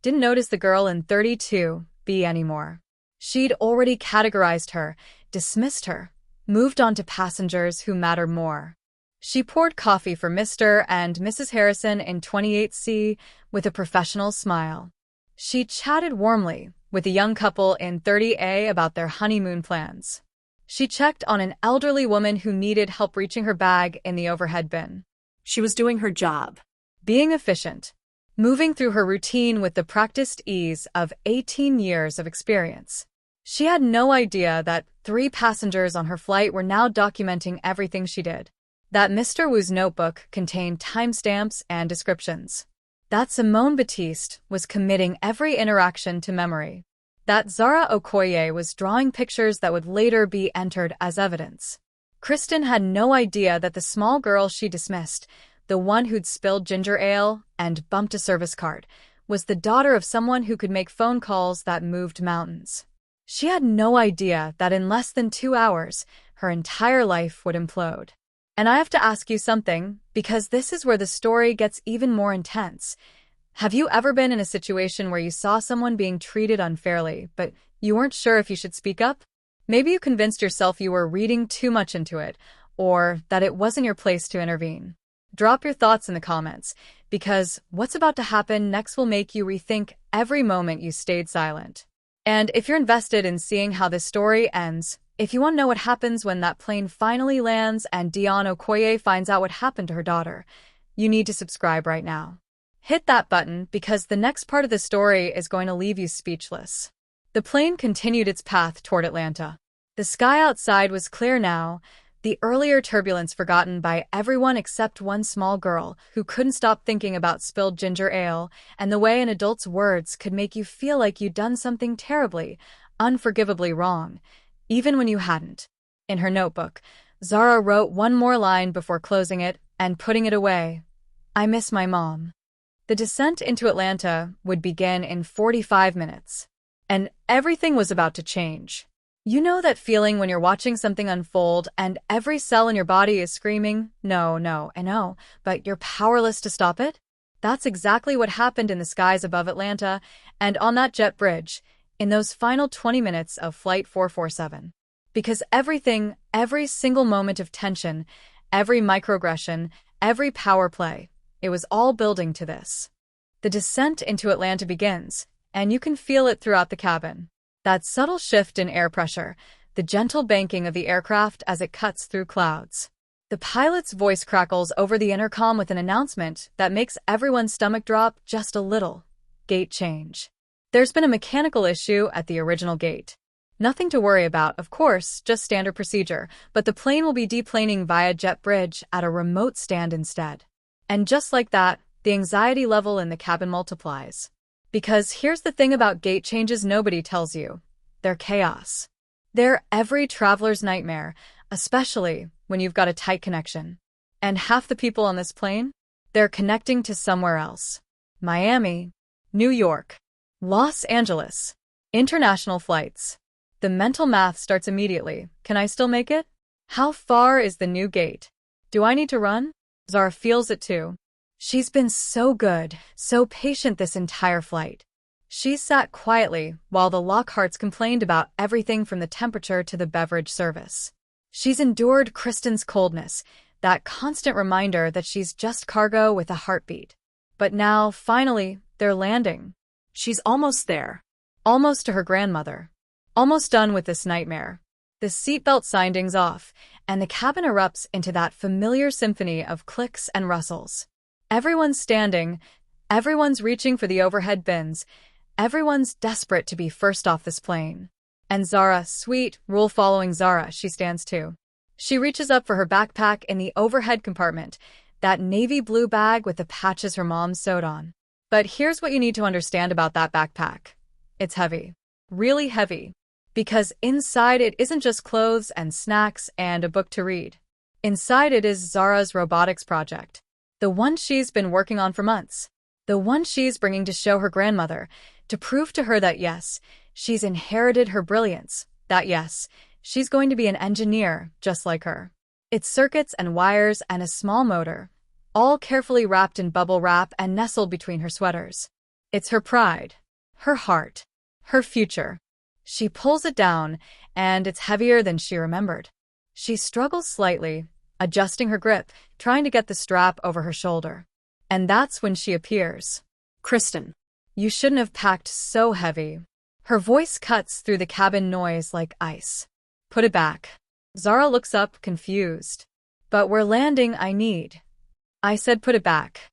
didn't notice the girl in 32B anymore. She'd already categorized her, dismissed her, moved on to passengers who mattered more. She poured coffee for Mr. and Mrs. Harrison in 28C with a professional smile. She chatted warmly with a young couple in 30A about their honeymoon plans. She checked on an elderly woman who needed help reaching her bag in the overhead bin. She was doing her job. Being efficient. Moving through her routine with the practiced ease of 18 years of experience. She had no idea that 3 passengers on her flight were now documenting everything she did. That Mr. Wu's notebook contained timestamps and descriptions. That Simone Batiste was committing every interaction to memory. That Zara Okoye was drawing pictures that would later be entered as evidence. Kristen had no idea that the small girl she dismissed, the one who'd spilled ginger ale and bumped a service cart, was the daughter of someone who could make phone calls that moved mountains. She had no idea that in less than 2 hours, her entire life would implode. And I have to ask you something, because this is where the story gets even more intense. Have you ever been in a situation where you saw someone being treated unfairly, but you weren't sure if you should speak up? Maybe you convinced yourself you were reading too much into it, or that it wasn't your place to intervene. Drop your thoughts in the comments, because what's about to happen next will make you rethink every moment you stayed silent. And if you're invested in seeing how this story ends, if you want to know what happens when that plane finally lands and Dionne Okoye finds out what happened to her daughter, you need to subscribe right now. Hit that button because the next part of the story is going to leave you speechless. The plane continued its path toward Atlanta. The sky outside was clear now, the earlier turbulence forgotten by everyone except one small girl who couldn't stop thinking about spilled ginger ale and the way an adult's words could make you feel like you'd done something terribly, unforgivably wrong, even when you hadn't. In her notebook, Zara wrote one more line before closing it and putting it away. I miss my mom. The descent into Atlanta would begin in 45 minutes. And everything was about to change. You know that feeling when you're watching something unfold and every cell in your body is screaming, no, no, and no, but you're powerless to stop it? That's exactly what happened in the skies above Atlanta and on that jet bridge in those final 20 minutes of Flight 447. Because everything, every single moment of tension, every microaggression, every power play, it was all building to this. The descent into Atlanta begins, and you can feel it throughout the cabin. That subtle shift in air pressure, the gentle banking of the aircraft as it cuts through clouds. The pilot's voice crackles over the intercom with an announcement that makes everyone's stomach drop just a little. Gate change. There's been a mechanical issue at the original gate. Nothing to worry about, of course, just standard procedure, but the plane will be deplaning via jet bridge at a remote stand instead. And just like that, the anxiety level in the cabin multiplies. Because here's the thing about gate changes nobody tells you. They're chaos. They're every traveler's nightmare, especially when you've got a tight connection. And half the people on this plane? They're connecting to somewhere else. Miami, New York, Los Angeles. International flights. The mental math starts immediately. Can I still make it? How far is the new gate? Do I need to run? Zara feels it too. She's been so good, so patient this entire flight. She sat quietly while the Lockharts complained about everything from the temperature to the beverage service. She's endured Kristen's coldness, that constant reminder that she's just cargo with a heartbeat. But now, finally, they're landing. She's almost there. Almost to her grandmother. Almost done with this nightmare. The seatbelt sign dings off, and the cabin erupts into that familiar symphony of clicks and rustles. Everyone's standing, everyone's reaching for the overhead bins, everyone's desperate to be first off this plane. And Zara, sweet, rule-following Zara, she stands too. She reaches up for her backpack in the overhead compartment, that navy blue bag with the patches her mom sewed on. But here's what you need to understand about that backpack. It's heavy. Really heavy. Because inside it isn't just clothes and snacks and a book to read. Inside it is Zara's robotics project. The one she's been working on for months. The one she's bringing to show her grandmother, to prove to her that yes, she's inherited her brilliance, that yes, she's going to be an engineer just like her. It's circuits and wires and a small motor, all carefully wrapped in bubble wrap and nestled between her sweaters. It's her pride, her heart, her future. She pulls it down, and it's heavier than she remembered. She struggles slightly, adjusting her grip, trying to get the strap over her shoulder. And that's when she appears. Kristen. You shouldn't have packed so heavy. Her voice cuts through the cabin noise like ice. Put it back. Zara looks up, confused. But we're landing, I need. I said put it back.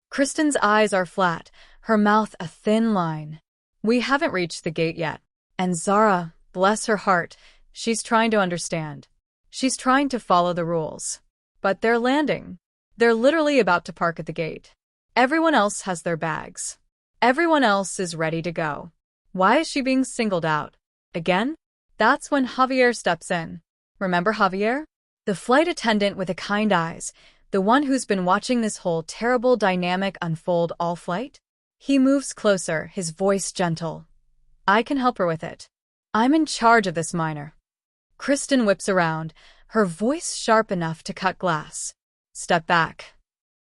Kristen's eyes are flat, her mouth a thin line. We haven't reached the gate yet. And Zara, bless her heart, she's trying to understand. She's trying to follow the rules. But they're landing. They're literally about to park at the gate. Everyone else has their bags. Everyone else is ready to go. Why is she being singled out? Again? That's when Javier steps in. Remember Javier? The flight attendant with the kind eyes, the one who's been watching this whole terrible dynamic unfold all flight? He moves closer, his voice gentle. I can help her with it. I'm in charge of this minor. Kristen whips around, her voice sharp enough to cut glass. Step back.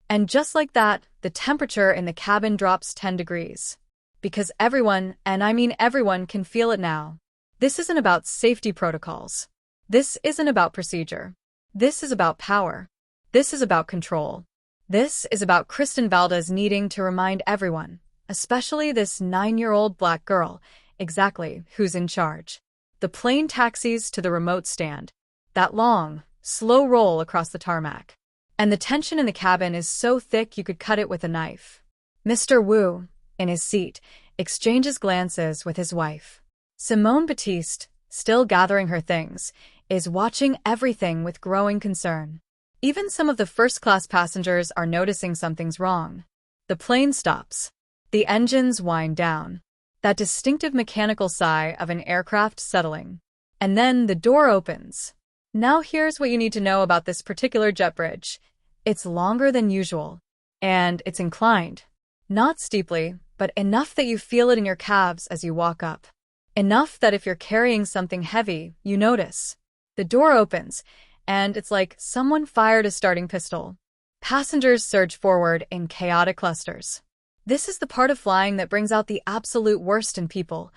And just like that, the temperature in the cabin drops 10 degrees. Because everyone, and I mean everyone, can feel it now. This isn't about safety protocols. This isn't about procedure. This is about power. This is about control. This is about Kristen Valdez needing to remind everyone, especially this 9-year-old black girl, exactly who's in charge. The plane taxis to the remote stand. That long, slow roll across the tarmac. And the tension in the cabin is so thick you could cut it with a knife. Mr. Wu, in his seat, exchanges glances with his wife. Simone Batiste, still gathering her things, is watching everything with growing concern. Even some of the first-class passengers are noticing something's wrong. The plane stops. The engines wind down. That distinctive mechanical sigh of an aircraft settling. And then the door opens. Now here's what you need to know about this particular jet bridge. It's longer than usual. And it's inclined. Not steeply, but enough that you feel it in your calves as you walk up. Enough that if you're carrying something heavy, you notice. The door opens, and it's like someone fired a starting pistol. Passengers surge forward in chaotic clusters. This is the part of flying that brings out the absolute worst in people.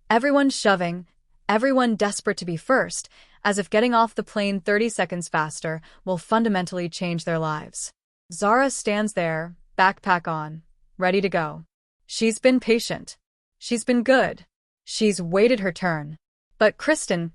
Everyone shoving, everyone desperate to be first, as if getting off the plane 30 seconds faster will fundamentally change their lives. Zara stands there, backpack on, ready to go. She's been patient. She's been good. She's waited her turn. But Kristen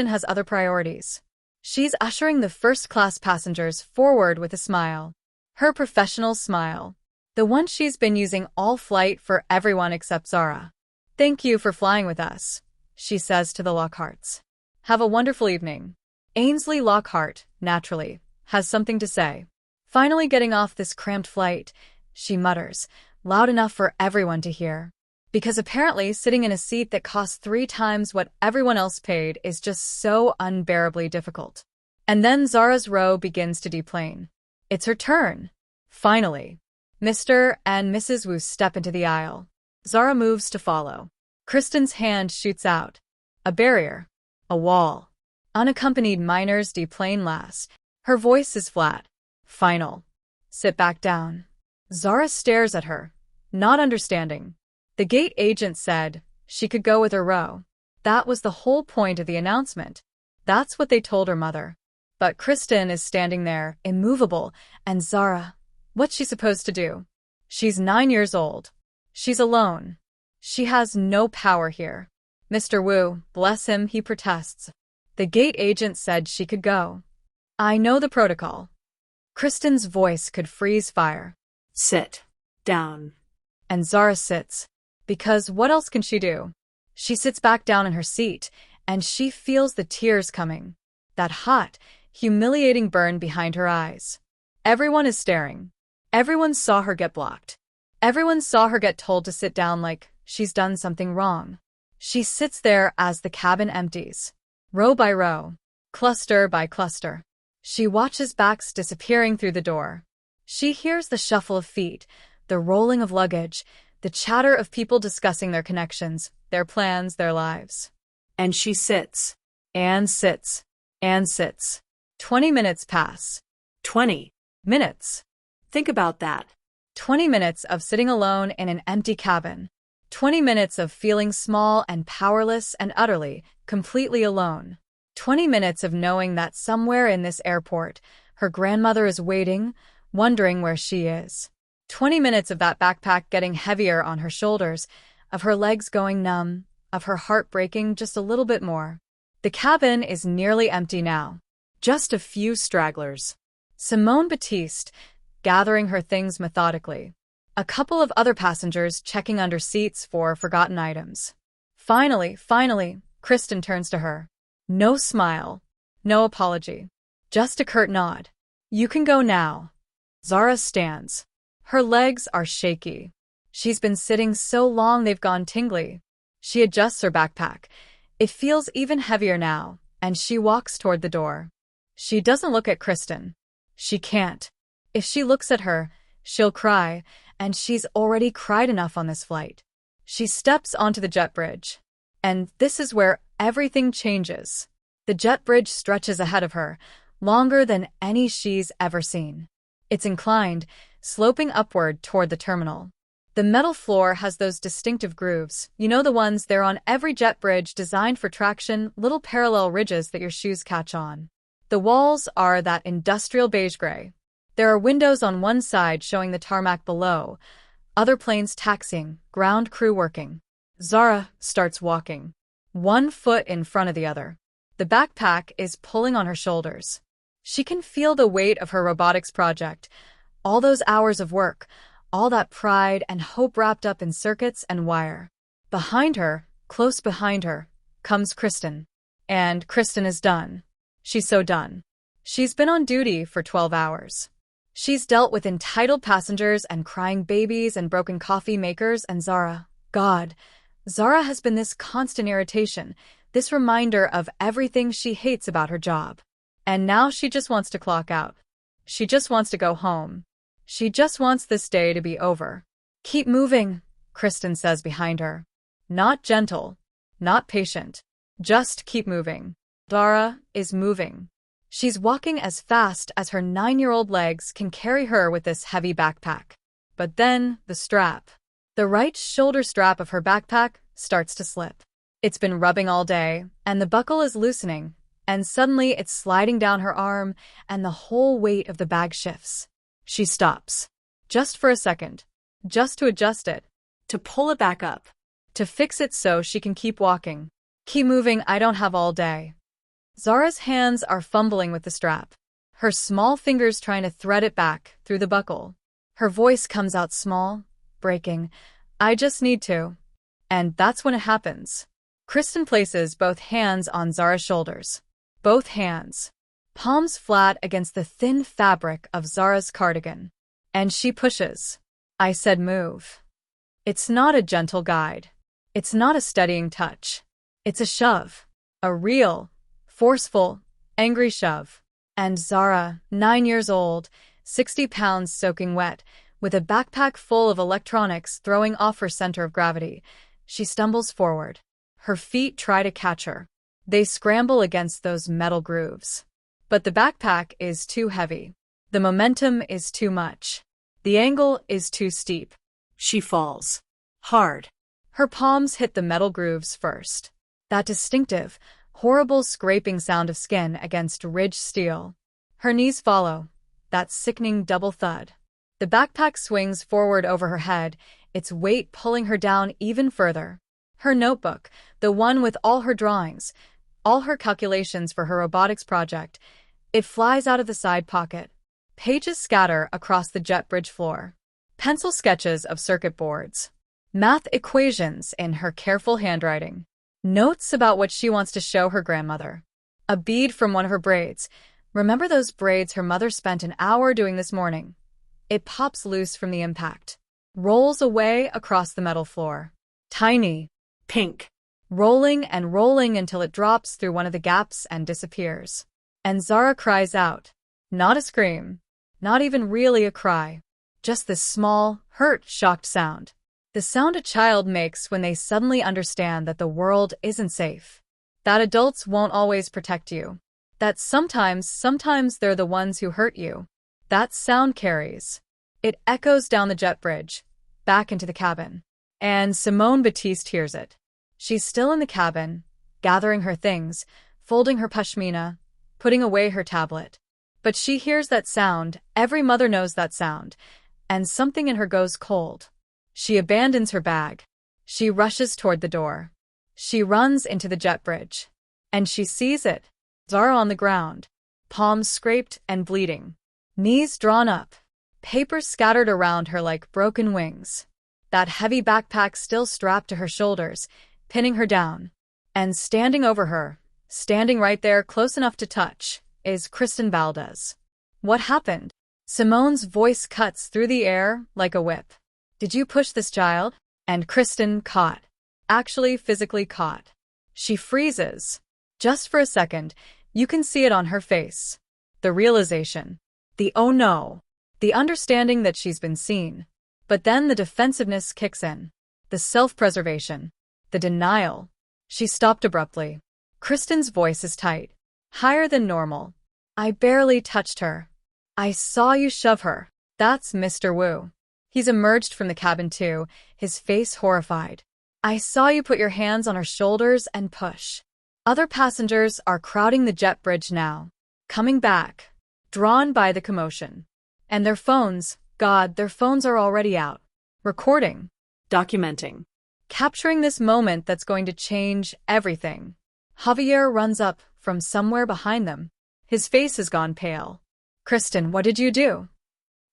has other priorities. She's ushering the first-class passengers forward with a smile. Her professional smile. The one she's been using all flight for everyone except Zara. "Thank you for flying with us," she says to the Lockharts. "Have a wonderful evening." Ainsley Lockhart, naturally, has something to say. Finally getting off this cramped flight, she mutters, loud enough for everyone to hear. Because apparently sitting in a seat that costs 3 times what everyone else paid is just so unbearably difficult. And then Zara's row begins to deplane. It's her turn. Finally. Mr. and Mrs. Wu step into the aisle. Zara moves to follow. Kristen's hand shoots out. A barrier. A wall. Unaccompanied minors deplane last. Her voice is flat. Final. Sit back down. Zara stares at her, not understanding. The gate agent said she could go with her row. That was the whole point of the announcement. That's what they told her mother. But Kristen is standing there, immovable, and Zara, what's she supposed to do? She's 9 years old. She's alone. She has no power here. Mr. Wu, bless him, he protests. The gate agent said she could go. I know the protocol. Kristen's voice could freeze fire. Sit down. And Zara sits. Because what else can she do? She sits back down in her seat, and she feels the tears coming. That hot, humiliating burn behind her eyes. Everyone is staring. Everyone saw her get blocked. Everyone saw her get told to sit down like she's done something wrong. She sits there as the cabin empties. Row by row. Cluster by cluster. She watches backs disappearing through the door. She hears the shuffle of feet, the rolling of luggage, the chatter of people discussing their connections, their plans, their lives. And she sits. And sits. And sits. 20 minutes pass. 20 minutes. Think about that. 20 minutes of sitting alone in an empty cabin. 20 minutes of feeling small and powerless and utterly, completely alone. 20 minutes of knowing that somewhere in this airport, her grandmother is waiting, wondering where she is. 20 minutes of that backpack getting heavier on her shoulders, of her legs going numb, of her heart breaking just a little bit more. The cabin is nearly empty now. Just a few stragglers. Simone Batiste, gathering her things methodically. A couple of other passengers checking under seats for forgotten items. Finally, Kristen turns to her. No smile. No apology. Just a curt nod. You can go now. Zara stands. Her legs are shaky. She's been sitting so long they've gone tingly. She adjusts her backpack. It feels even heavier now, and she walks toward the door. She doesn't look at Kristen. She can't. If she looks at her, she'll cry, and she's already cried enough on this flight. She steps onto the jet bridge. And this is where everything changes. The jet bridge stretches ahead of her, longer than any she's ever seen. It's inclined, sloping upward toward the terminal. The metal floor has those distinctive grooves, you know the ones there on every jet bridge designed for traction, little parallel ridges that your shoes catch on. The walls are that industrial beige gray. There are windows on one side showing the tarmac below, other planes taxiing, ground crew working. Zara starts walking, 1 foot in front of the other. The backpack is pulling on her shoulders. She can feel the weight of her robotics project, all those hours of work, all that pride and hope wrapped up in circuits and wire. Behind her, close behind her, comes Kristen. And Kristen is done. She's so done. She's been on duty for 12 hours. She's dealt with entitled passengers and crying babies and broken coffee makers and Zara. God, Zara has been this constant irritation, this reminder of everything she hates about her job. And now she just wants to clock out. She just wants to go home. She just wants this day to be over. Keep moving, Kristen says behind her. Not gentle, not patient. Just keep moving. Zara is moving. She's walking as fast as her 9-year-old legs can carry her with this heavy backpack. But then, the strap. The right shoulder strap of her backpack starts to slip. It's been rubbing all day, and the buckle is loosening, and suddenly it's sliding down her arm, and the whole weight of the bag shifts. She stops. Just for a second. Just to adjust it. To pull it back up. To fix it so she can keep walking. Keep moving, I don't have all day. Zara's hands are fumbling with the strap. Her small fingers trying to thread it back through the buckle. Her voice comes out small, breaking. I just need to. And that's when it happens. Kristen places both hands on Zara's shoulders. Both hands. Palms flat against the thin fabric of Zara's cardigan. And she pushes. I said move. It's not a gentle guide. It's not a steadying touch. It's a shove. A real, forceful, angry shove. And Zara, 9 years old, 60 pounds soaking wet, with a backpack full of electronics throwing off her center of gravity, she stumbles forward. Her feet try to catch her. They scramble against those metal grooves. But the backpack is too heavy. The momentum is too much. The angle is too steep. She falls. Hard. Her palms hit the metal grooves first. That distinctive, horrible scraping sound of skin against ridged steel. Her knees follow. That sickening double thud. The backpack swings forward over her head, its weight pulling her down even further. Her notebook, the one with all her drawings, all her calculations for her robotics project, it flies out of the side pocket. Pages scatter across the jet bridge floor. Pencil sketches of circuit boards. Math equations in her careful handwriting. Notes about what she wants to show her grandmother. A bead from one of her braids. Remember those braids her mother spent an hour doing this morning? It pops loose from the impact. Rolls away across the metal floor. Tiny. Pink. Rolling and rolling until it drops through one of the gaps and disappears. And Zara cries out. Not a scream. Not even really a cry. Just this small, hurt, shocked sound. The sound a child makes when they suddenly understand that the world isn't safe. That adults won't always protect you. That sometimes they're the ones who hurt you. That sound carries. It echoes down the jet bridge, back into the cabin. And Simone Batiste hears it. She's still in the cabin, gathering her things, folding her pashmina, putting away her tablet. But she hears that sound, every mother knows that sound, and something in her goes cold. She abandons her bag. She rushes toward the door. She runs into the jet bridge. And she sees it. Zara on the ground, palms scraped and bleeding. Knees drawn up. Papers scattered around her like broken wings. That heavy backpack still strapped to her shoulders, pinning her down. And standing over her, standing right there close enough to touch, is Kristen Valdez. What happened? Simone's voice cuts through the air like a whip. Did you push this child? And Kristen caught. Actually physically caught. She freezes. Just for a second, you can see it on her face. The realization. The oh no. The understanding that she's been seen. But then the defensiveness kicks in. The self-preservation. The denial. She stopped abruptly. Kristen's voice is tight. Higher than normal. I barely touched her. I saw you shove her. That's Mr. Wu. He's emerged from the cabin too, his face horrified. I saw you put your hands on her shoulders and push. Other passengers are crowding the jet bridge now. Coming back. Drawn by the commotion. And their phones, God, their phones are already out. Recording. Documenting. Capturing this moment that's going to change everything. Javier runs up from somewhere behind them. His face has gone pale. Kristen, what did you do?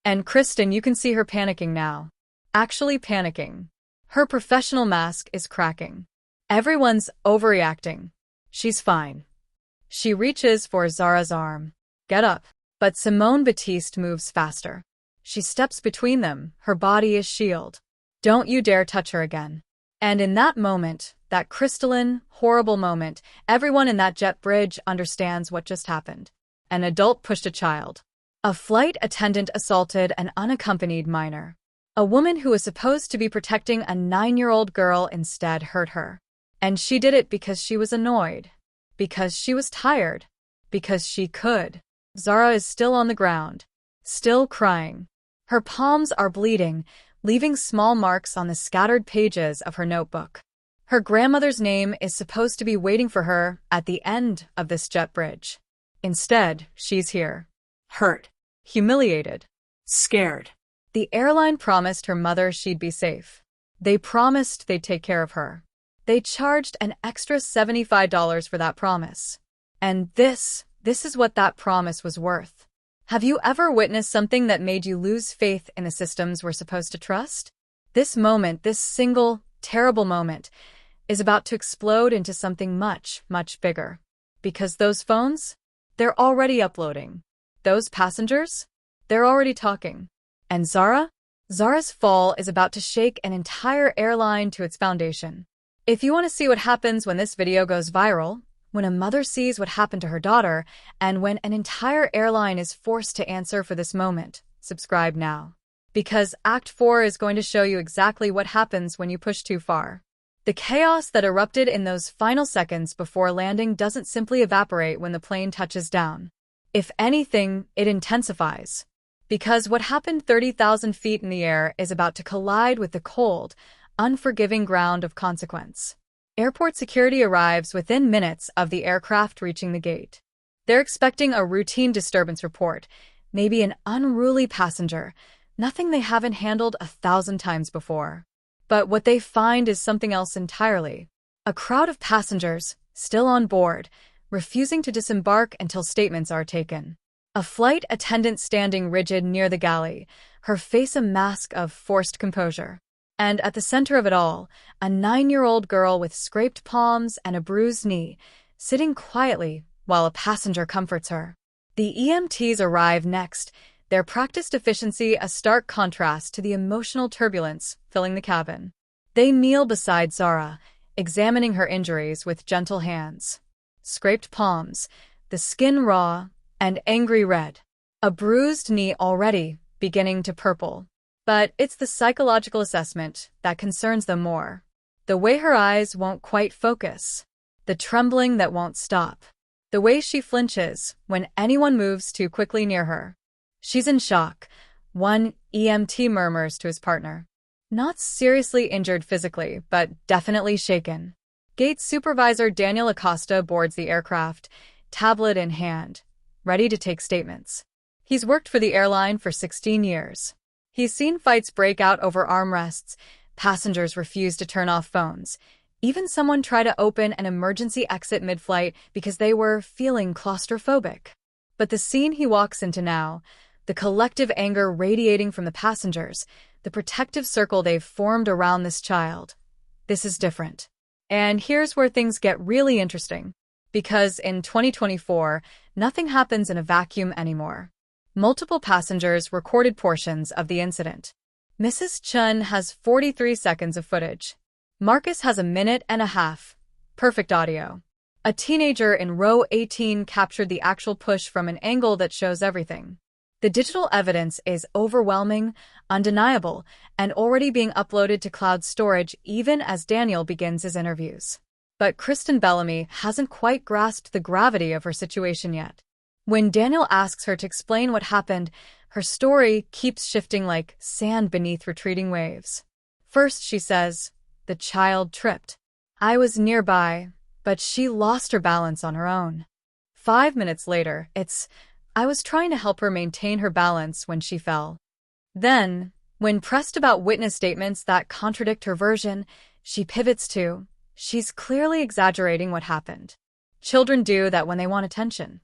And Kristen, you can see her panicking now. Actually panicking. Her professional mask is cracking. Everyone's overreacting. She's fine. She reaches for Zara's arm. Get up. But Simone Batiste moves faster. She steps between them, her body is shield. Don't you dare touch her again. And in that moment, that crystalline, horrible moment, everyone in that jet bridge understands what just happened. An adult pushed a child. A flight attendant assaulted an unaccompanied minor. A woman who was supposed to be protecting a 9-year-old girl instead hurt her. And she did it because she was annoyed. Because she was tired. Because she could. Zara is still on the ground. Still crying. Her palms are bleeding, leaving small marks on the scattered pages of her notebook. Her grandmother's name is supposed to be waiting for her at the end of this jet bridge. Instead, she's here. Hurt. Humiliated. Scared. The airline promised her mother she'd be safe. They promised they'd take care of her. They charged an extra $75 for that promise. And this is what that promise was worth. Have you ever witnessed something that made you lose faith in the systems we're supposed to trust? This moment, this single, terrible moment, is about to explode into something much, much bigger. Because those phones? They're already uploading. Those passengers? They're already talking. And Zara? Zara's fall is about to shake an entire airline to its foundation. If you want to see what happens when this video goes viral, when a mother sees what happened to her daughter, and when an entire airline is forced to answer for this moment, subscribe now. Because Act 4 is going to show you exactly what happens when you push too far. The chaos that erupted in those final seconds before landing doesn't simply evaporate when the plane touches down. If anything, it intensifies. Because what happened 30,000 feet in the air is about to collide with the cold, unforgiving ground of consequence. Airport security arrives within minutes of the aircraft reaching the gate. They're expecting a routine disturbance report, maybe an unruly passenger, nothing they haven't handled 1,000 times before. But what they find is something else entirely. A crowd of passengers, still on board, refusing to disembark until statements are taken. A flight attendant standing rigid near the galley, her face a mask of forced composure. And at the center of it all, a 9-year-old girl with scraped palms and a bruised knee, sitting quietly while a passenger comforts her. The EMTs arrive next, their practiced efficiency a stark contrast to the emotional turbulence filling the cabin. They kneel beside Zara, examining her injuries with gentle hands. Scraped palms, the skin raw and angry red. A bruised knee already beginning to purple. But it's the psychological assessment that concerns them more. The way her eyes won't quite focus. The trembling that won't stop. The way she flinches when anyone moves too quickly near her. She's in shock, one EMT murmurs to his partner. Not seriously injured physically, but definitely shaken. Gate supervisor Daniel Acosta boards the aircraft, tablet in hand, ready to take statements. He's worked for the airline for 16 years. He's seen fights break out over armrests, passengers refuse to turn off phones, even someone try to open an emergency exit mid-flight because they were feeling claustrophobic. But the scene he walks into now, the collective anger radiating from the passengers, the protective circle they've formed around this child. This is different. And here's where things get really interesting. Because in 2024, nothing happens in a vacuum anymore. Multiple passengers recorded portions of the incident. Mrs. Chun has 43 seconds of footage. Marcus has a minute and a half. Perfect audio. A teenager in row 18 captured the actual push from an angle that shows everything. The digital evidence is overwhelming, undeniable, and already being uploaded to cloud storage even as Daniel begins his interviews. But Kristen Bellamy hasn't quite grasped the gravity of her situation yet. When Daniel asks her to explain what happened, her story keeps shifting like sand beneath retreating waves. First, she says, "The child tripped. I was nearby, but she lost her balance on her own." 5 minutes later, "I was trying to help her maintain her balance when she fell." Then, when pressed about witness statements that contradict her version, she pivots to, "She's clearly exaggerating what happened." Children do that when they want attention.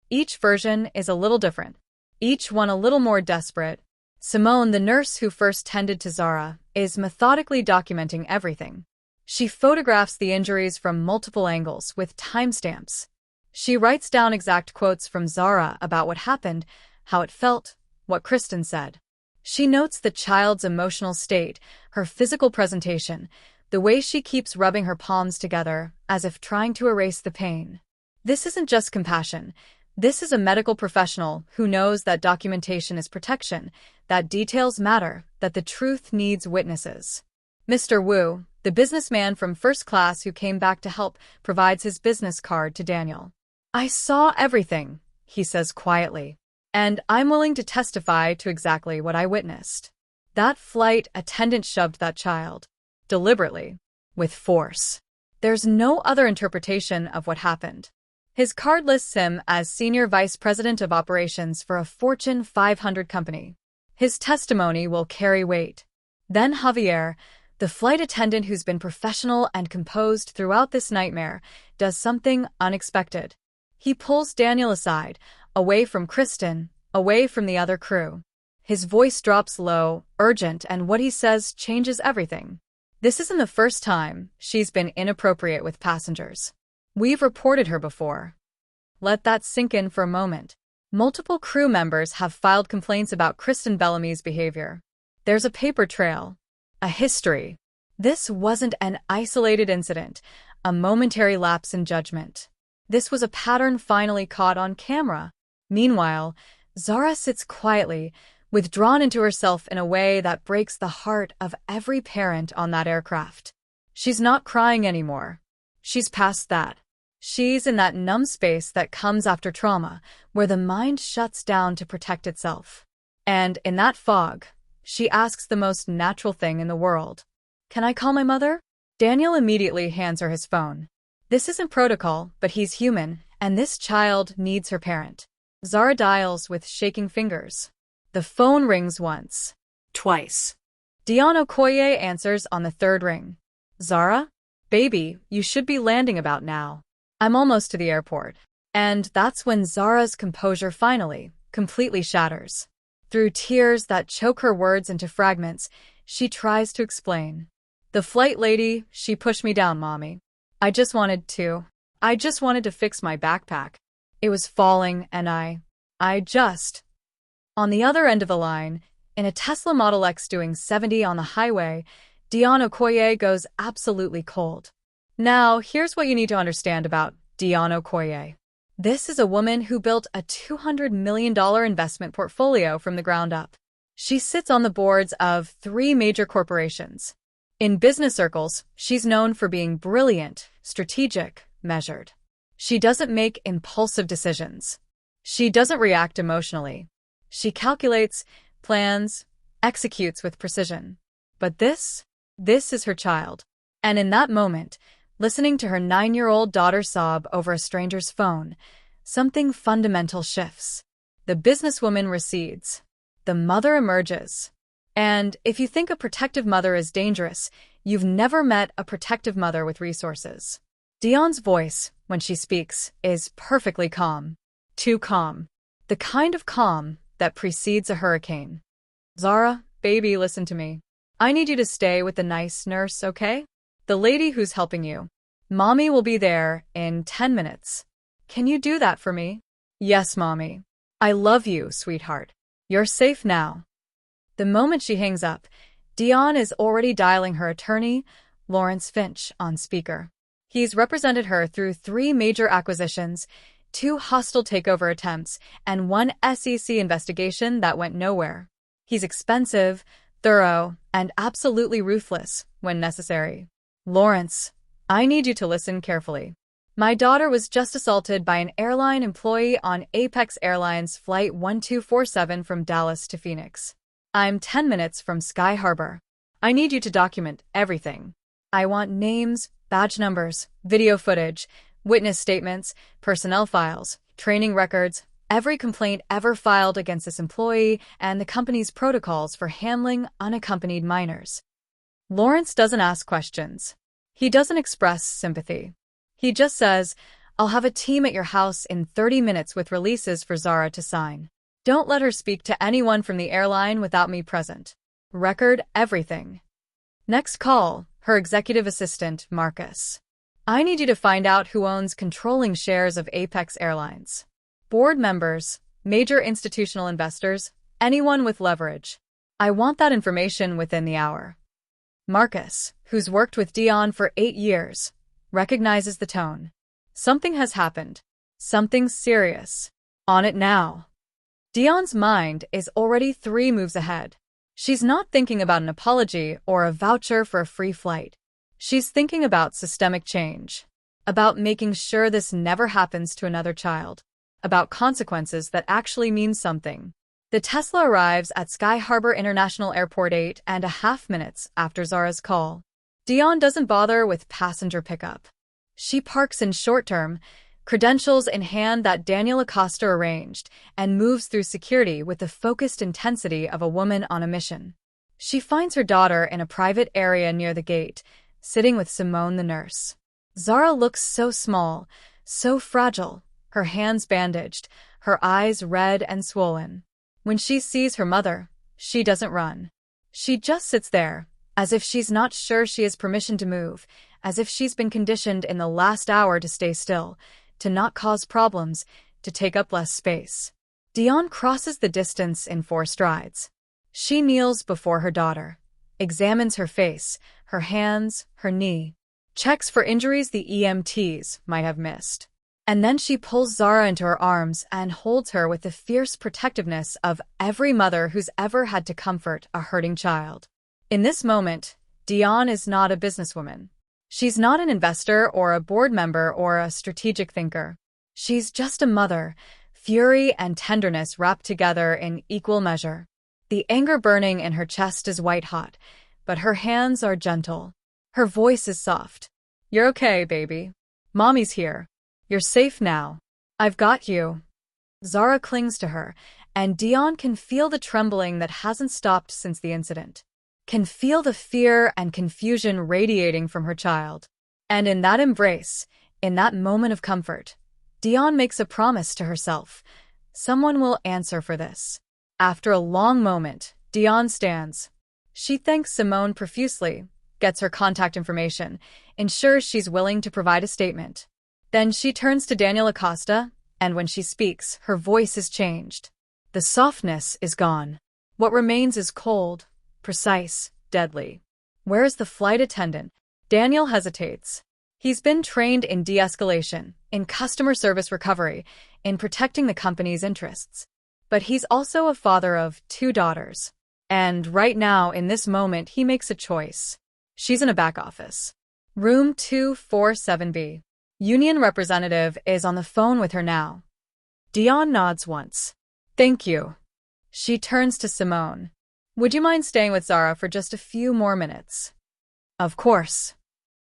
Each version is a little different, each one a little more desperate. Simone, the nurse who first tended to Zara, is methodically documenting everything. She photographs the injuries from multiple angles with timestamps. She writes down exact quotes from Zara about what happened, how it felt, what Kristen said. She notes the child's emotional state, her physical presentation, the way she keeps rubbing her palms together as if trying to erase the pain. This isn't just compassion. This is a medical professional who knows that documentation is protection, that details matter, that the truth needs witnesses. Mr. Wu, the businessman from first class who came back to help, provides his business card to Daniel. "I saw everything," he says quietly, "and I'm willing to testify to exactly what I witnessed." That flight attendant shoved that child. Deliberately. With force. There's no other interpretation of what happened. His card lists him as Senior Vice President of Operations for a Fortune 500 company. His testimony will carry weight. Then Javier, The flight attendant, who's been professional and composed throughout this nightmare, does something unexpected. He pulls Daniel aside, away from Kristen, away from the other crew. His voice drops low, urgent, and what he says changes everything. This isn't the first time she's been inappropriate with passengers. We've reported her before. Let that sink in for a moment. Multiple crew members have filed complaints about Kristen Bellamy's behavior. There's a paper trail, a history. This wasn't an isolated incident, a momentary lapse in judgment. This was a pattern finally caught on camera. Meanwhile, Zara sits quietly, withdrawn into herself in a way that breaks the heart of every parent on that aircraft. She's not crying anymore. She's past that. She's in that numb space that comes after trauma, where the mind shuts down to protect itself. And in that fog, she asks the most natural thing in the world. "Can I call my mother?" Daniel immediately hands her his phone. This isn't protocol, but he's human, and this child needs her parent. Zara dials with shaking fingers. The phone rings once. Twice. Dionne Okoye answers on the third ring. "Zara? Baby, you should be landing about now. I'm almost to the airport." And that's when Zara's composure finally, completely shatters. Through tears that choke her words into fragments, she tries to explain. "The flight lady, she pushed me down, Mommy. I just wanted to fix my backpack. It was falling and I just..." On the other end of the line, in a Tesla Model X doing 70 on the highway, Dionne Okoye goes absolutely cold. Now, here's what you need to understand about Dionne Okoye. This is a woman who built a $200 million investment portfolio from the ground up. She sits on the boards of 3 major corporations. In business circles, she's known for being brilliant, strategic, measured. She doesn't make impulsive decisions. She doesn't react emotionally. She calculates, plans, executes with precision. But this is her child. And in that moment, listening to her 9-year-old daughter sob over a stranger's phone, something fundamental shifts. The businesswoman recedes. The mother emerges. And if you think a protective mother is dangerous, you've never met a protective mother with resources. Dionne's voice, when she speaks, is perfectly calm. Too calm. The kind of calm that precedes a hurricane. "Zara, baby, listen to me. I need you to stay with the nice nurse, okay? The lady who's helping you. Mommy will be there in 10 minutes. Can you do that for me?" "Yes, Mommy. I love you, sweetheart. You're safe now." The moment she hangs up, Dionne is already dialing her attorney, Lawrence Finch, on speaker. He's represented her through 3 major acquisitions, 2 hostile takeover attempts, and 1 SEC investigation that went nowhere. He's expensive, thorough, and absolutely ruthless when necessary. "Lawrence, I need you to listen carefully. My daughter was just assaulted by an airline employee on Apex Airlines Flight 1247 from Dallas to Phoenix. I'm 10 minutes from Sky Harbor. I need you to document everything. I want names, badge numbers, video footage, witness statements, personnel files, training records, every complaint ever filed against this employee, and the company's protocols for handling unaccompanied minors." Lawrence doesn't ask questions. He doesn't express sympathy. He just says, "I'll have a team at your house in 30 minutes with releases for Zara to sign. Don't let her speak to anyone from the airline without me present. Record everything." Next call, her executive assistant, Marcus. "I need you to find out who owns controlling shares of Apex Airlines. Board members, major institutional investors, anyone with leverage. I want that information within the hour." Marcus, who's worked with Dionne for 8 years, recognizes the tone. Something has happened. Something serious. On it now. Dionne's mind is already 3 moves ahead. She's not thinking about an apology or a voucher for a free flight. She's thinking about systemic change, about making sure this never happens to another child, about consequences that actually mean something. The Tesla arrives at Sky Harbor International Airport 8.5 minutes after Zara's call. Dionne doesn't bother with passenger pickup. She parks in short-term, credentials in hand that Daniel Acosta arranged, and moves through security with the focused intensity of a woman on a mission. She finds her daughter in a private area near the gate, sitting with Simone the nurse. Zara looks so small, so fragile, her hands bandaged, her eyes red and swollen. When she sees her mother, she doesn't run. She just sits there, as if she's not sure she has permission to move, as if she's been conditioned in the last hour to stay still, to not cause problems, to take up less space. Dionne crosses the distance in 4 strides. She kneels before her daughter, examines her face, her hands, her knee, checks for injuries the EMTs might have missed. And then she pulls Zara into her arms and holds her with the fierce protectiveness of every mother who's ever had to comfort a hurting child. In this moment, Dionne is not a businesswoman. She's not an investor or a board member or a strategic thinker. She's just a mother, fury and tenderness wrapped together in equal measure. The anger burning in her chest is white-hot, but her hands are gentle. Her voice is soft. "You're okay, baby. Mommy's here. You're safe now. I've got you." Zara clings to her, and Dionne can feel the trembling that hasn't stopped since the incident. Can feel the fear and confusion radiating from her child. And in that embrace, in that moment of comfort, Dionne makes a promise to herself. Someone will answer for this. After a long moment, Dionne stands. She thanks Simone profusely, gets her contact information, ensures she's willing to provide a statement. Then she turns to Daniel Acosta, and when she speaks, her voice is changed. The softness is gone. What remains is cold, precise, deadly. "Where is the flight attendant?" Daniel hesitates. He's been trained in de-escalation, in customer service recovery, in protecting the company's interests. But he's also a father of 2 daughters. And right now, in this moment, he makes a choice. She's in a back office. Room 247B. Union representative is on the phone with her now. Dionne nods once. "Thank you." She turns to Simone. "Would you mind staying with Zara for just a few more minutes?" "Of course."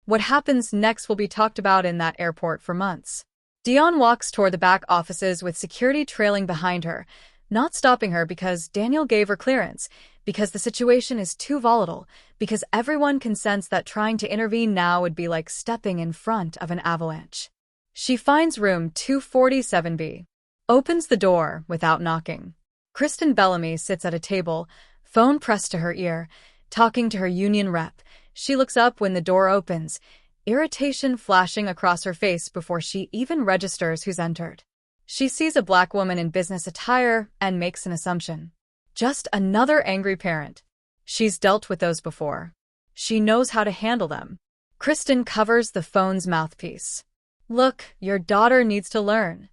What happens next will be talked about in that airport for months. Dionne walks toward the back offices with security trailing behind her, not stopping her because Daniel gave her clearance, because the situation is too volatile, because everyone can sense that trying to intervene now would be like stepping in front of an avalanche. She finds room 247B, opens the door without knocking. Kristen Bellamy sits at a table, phone pressed to her ear, talking to her union rep. She looks up when the door opens, irritation flashing across her face before she even registers who's entered. She sees a black woman in business attire and makes an assumption. Just another angry parent. She's dealt with those before. She knows how to handle them. Kristen covers the phone's mouthpiece. "Look, your daughter needs to learn.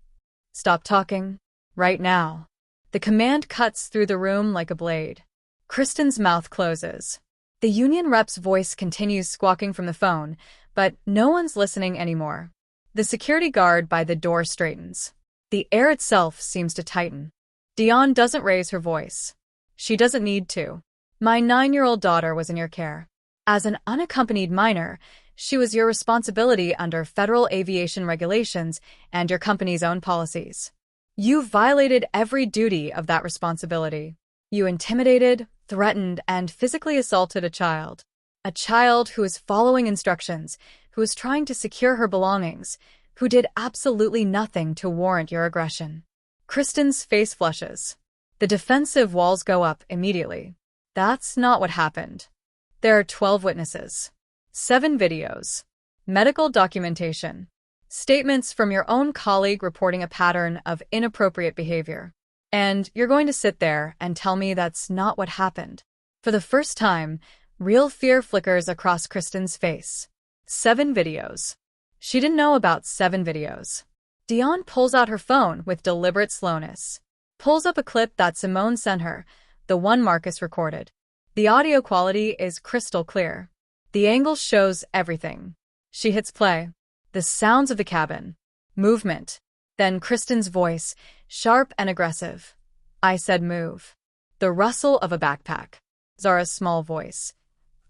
Stop talking. Right now." The command cuts through the room like a blade. Kristen's mouth closes. The union rep's voice continues squawking from the phone, but no one's listening anymore. The security guard by the door straightens. The air itself seems to tighten. Dionne doesn't raise her voice. She doesn't need to. "My 9-year-old daughter was in your care. As an unaccompanied minor, she was your responsibility under federal aviation regulations and your company's own policies. You violated every duty of that responsibility. You intimidated, threatened, and physically assaulted a child. A child who was following instructions, who was trying to secure her belongings, who did absolutely nothing to warrant your aggression." Kristen's face flushes. The defensive walls go up immediately. That's not what happened. There are 12 witnesses, 7 videos, medical documentation, statements from your own colleague reporting a pattern of inappropriate behavior. And you're going to sit there and tell me that's not what happened. For the first time, real fear flickers across Kristen's face. 7 videos. She didn't know about 7 videos. Dionne pulls out her phone with deliberate slowness. Pulls up a clip that Simone sent her, the one Marcus recorded. The audio quality is crystal clear. The angle shows everything. She hits play. The sounds of the cabin. Movement. Then Kristen's voice, sharp and aggressive. "I said move." The rustle of a backpack. Zara's small voice.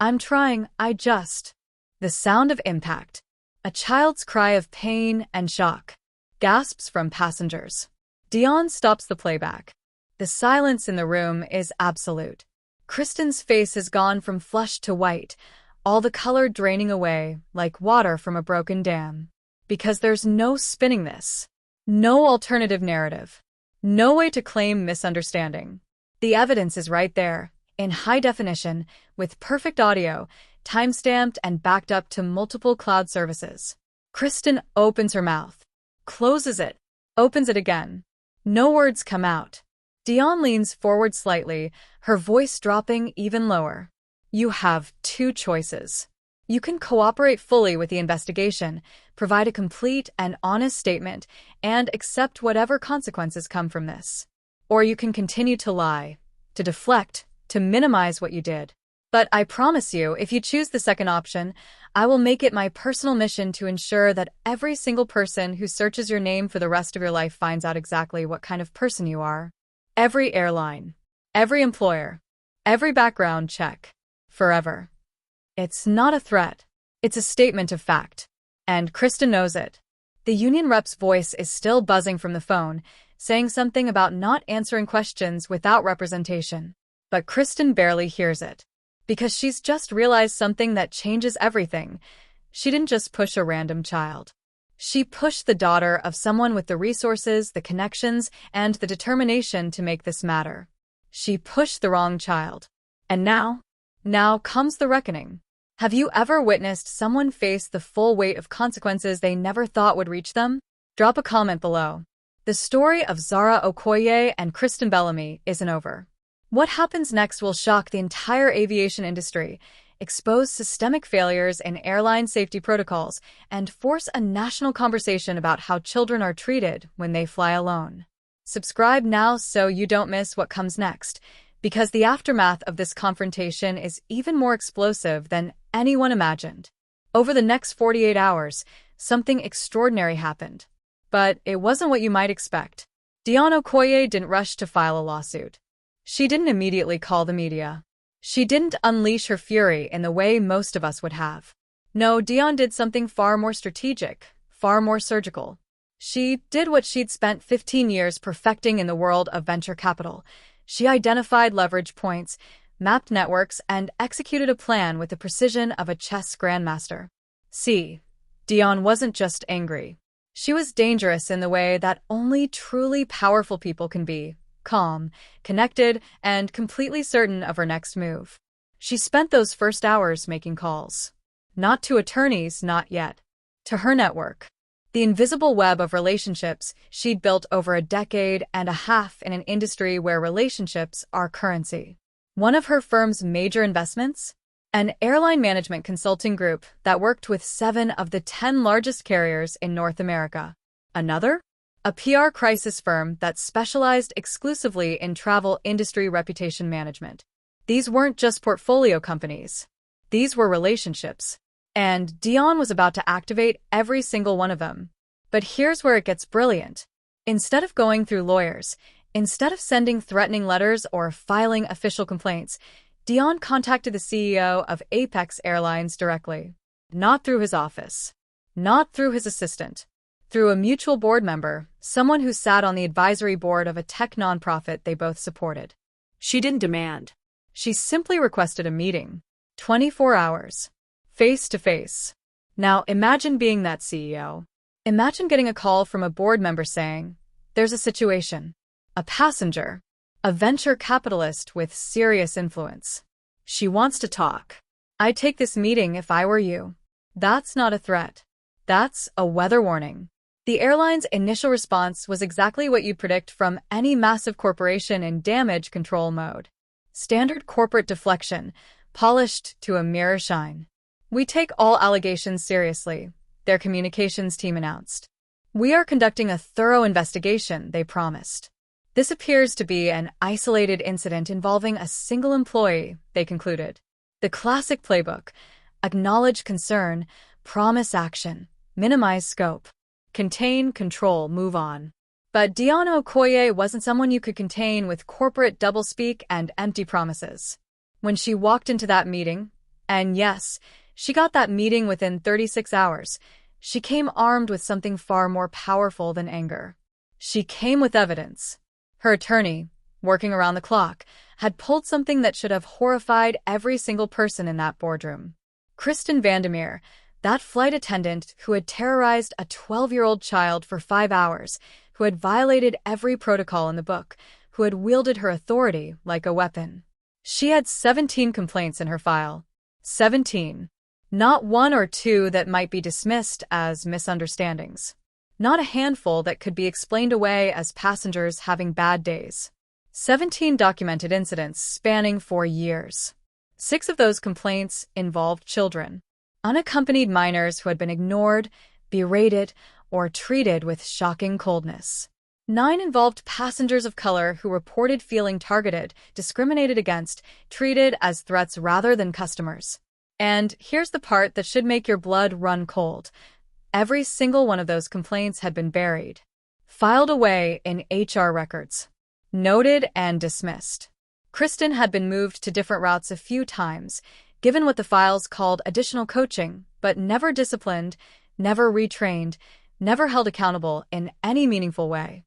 "I'm trying, I just." The sound of impact. A child's cry of pain and shock. Gasps from passengers. Dionne stops the playback. The silence in the room is absolute. Kristen's face has gone from flushed to white, all the color draining away like water from a broken dam. Because there's no spinning this. No alternative narrative. No way to claim misunderstanding. The evidence is right there, in high definition, with perfect audio, timestamped and backed up to multiple cloud services. Kristen opens her mouth, closes it, opens it again. No words come out. Dionne leans forward slightly, her voice dropping even lower. You have two choices. You can cooperate fully with the investigation, provide a complete and honest statement, and accept whatever consequences come from this. Or you can continue to lie, to deflect, to minimize what you did. But I promise you, if you choose the second option, I will make it my personal mission to ensure that every single person who searches your name for the rest of your life finds out exactly what kind of person you are. Every airline, every employer, every background check. Forever. It's not a threat. It's a statement of fact. And Kristen knows it. The union rep's voice is still buzzing from the phone, saying something about not answering questions without representation. But Kristen barely hears it. Because she's just realized something that changes everything. She didn't just push a random child. She pushed the daughter of someone with the resources, the connections, and the determination to make this matter. She pushed the wrong child. And now comes the reckoning. Have you ever witnessed someone face the full weight of consequences they never thought would reach them? Drop a comment below. The story of Zara Okoye and Kristen Bellamy isn't over. What happens next will shock the entire aviation industry, expose systemic failures in airline safety protocols, and force a national conversation about how children are treated when they fly alone. Subscribe now so you don't miss what comes next, because the aftermath of this confrontation is even more explosive than anyone imagined. Over the next 48 hours, something extraordinary happened. But it wasn't what you might expect. Dionne Okoye didn't rush to file a lawsuit. She didn't immediately call the media. She didn't unleash her fury in the way most of us would have. No, Dionne did something far more strategic, far more surgical. She did what she'd spent 15 years perfecting in the world of venture capital. She identified leverage points, mapped networks, and executed a plan with the precision of a chess grandmaster. See, Dionne wasn't just angry. She was dangerous in the way that only truly powerful people can be, calm, connected, and completely certain of her next move. She spent those first hours making calls. Not to attorneys, not yet. To her network. The invisible web of relationships she'd built over a decade and a half in an industry where relationships are currency. One of her firm's major investments? An airline management consulting group that worked with 7 of the 10 largest carriers in North America. Another? A PR crisis firm that specialized exclusively in travel industry reputation management. These weren't just portfolio companies. These were relationships. And Dionne was about to activate every single one of them. But here's where it gets brilliant. Instead of going through lawyers, instead of sending threatening letters or filing official complaints, Dionne contacted the CEO of Apex Airlines directly. Not through his office. Not through his assistant. Through a mutual board member, someone who sat on the advisory board of a tech nonprofit they both supported. She didn't demand. She simply requested a meeting. 24 hours. Face to face. Now imagine being that CEO. Imagine getting a call from a board member saying, "There's a situation. A passenger. A venture capitalist with serious influence. She wants to talk. I'd take this meeting if I were you." That's not a threat. That's a weather warning. The airline's initial response was exactly what you'd predict from any massive corporation in damage control mode. Standard corporate deflection, polished to a mirror shine. "We take all allegations seriously," their communications team announced. "We are conducting a thorough investigation," they promised. "This appears to be an isolated incident involving a single employee," they concluded. The classic playbook: acknowledge concern, promise action, minimize scope, contain, control, move on. But Dionne Okoye wasn't someone you could contain with corporate doublespeak and empty promises. When she walked into that meeting, and yes, she got that meeting within 36 hours, she came armed with something far more powerful than anger. She came with evidence. Her attorney, working around the clock, had pulled something that should have horrified every single person in that boardroom. Kristen Vandermeer, that flight attendant who had terrorized a 12-year-old child for 5 hours, who had violated every protocol in the book, who had wielded her authority like a weapon. She had 17 complaints in her file. 17. Not one or two that might be dismissed as misunderstandings. Not a handful that could be explained away as passengers having bad days. 17 documented incidents spanning 4 years. 6 of those complaints involved children. Unaccompanied minors who had been ignored, berated, or treated with shocking coldness. 9 involved passengers of color who reported feeling targeted, discriminated against, treated as threats rather than customers. And here's the part that should make your blood run cold. Every single one of those complaints had been buried, filed away in HR records, noted and dismissed. Kristen had been moved to different routes a few times, given what the files called additional coaching, but never disciplined, never retrained, never held accountable in any meaningful way.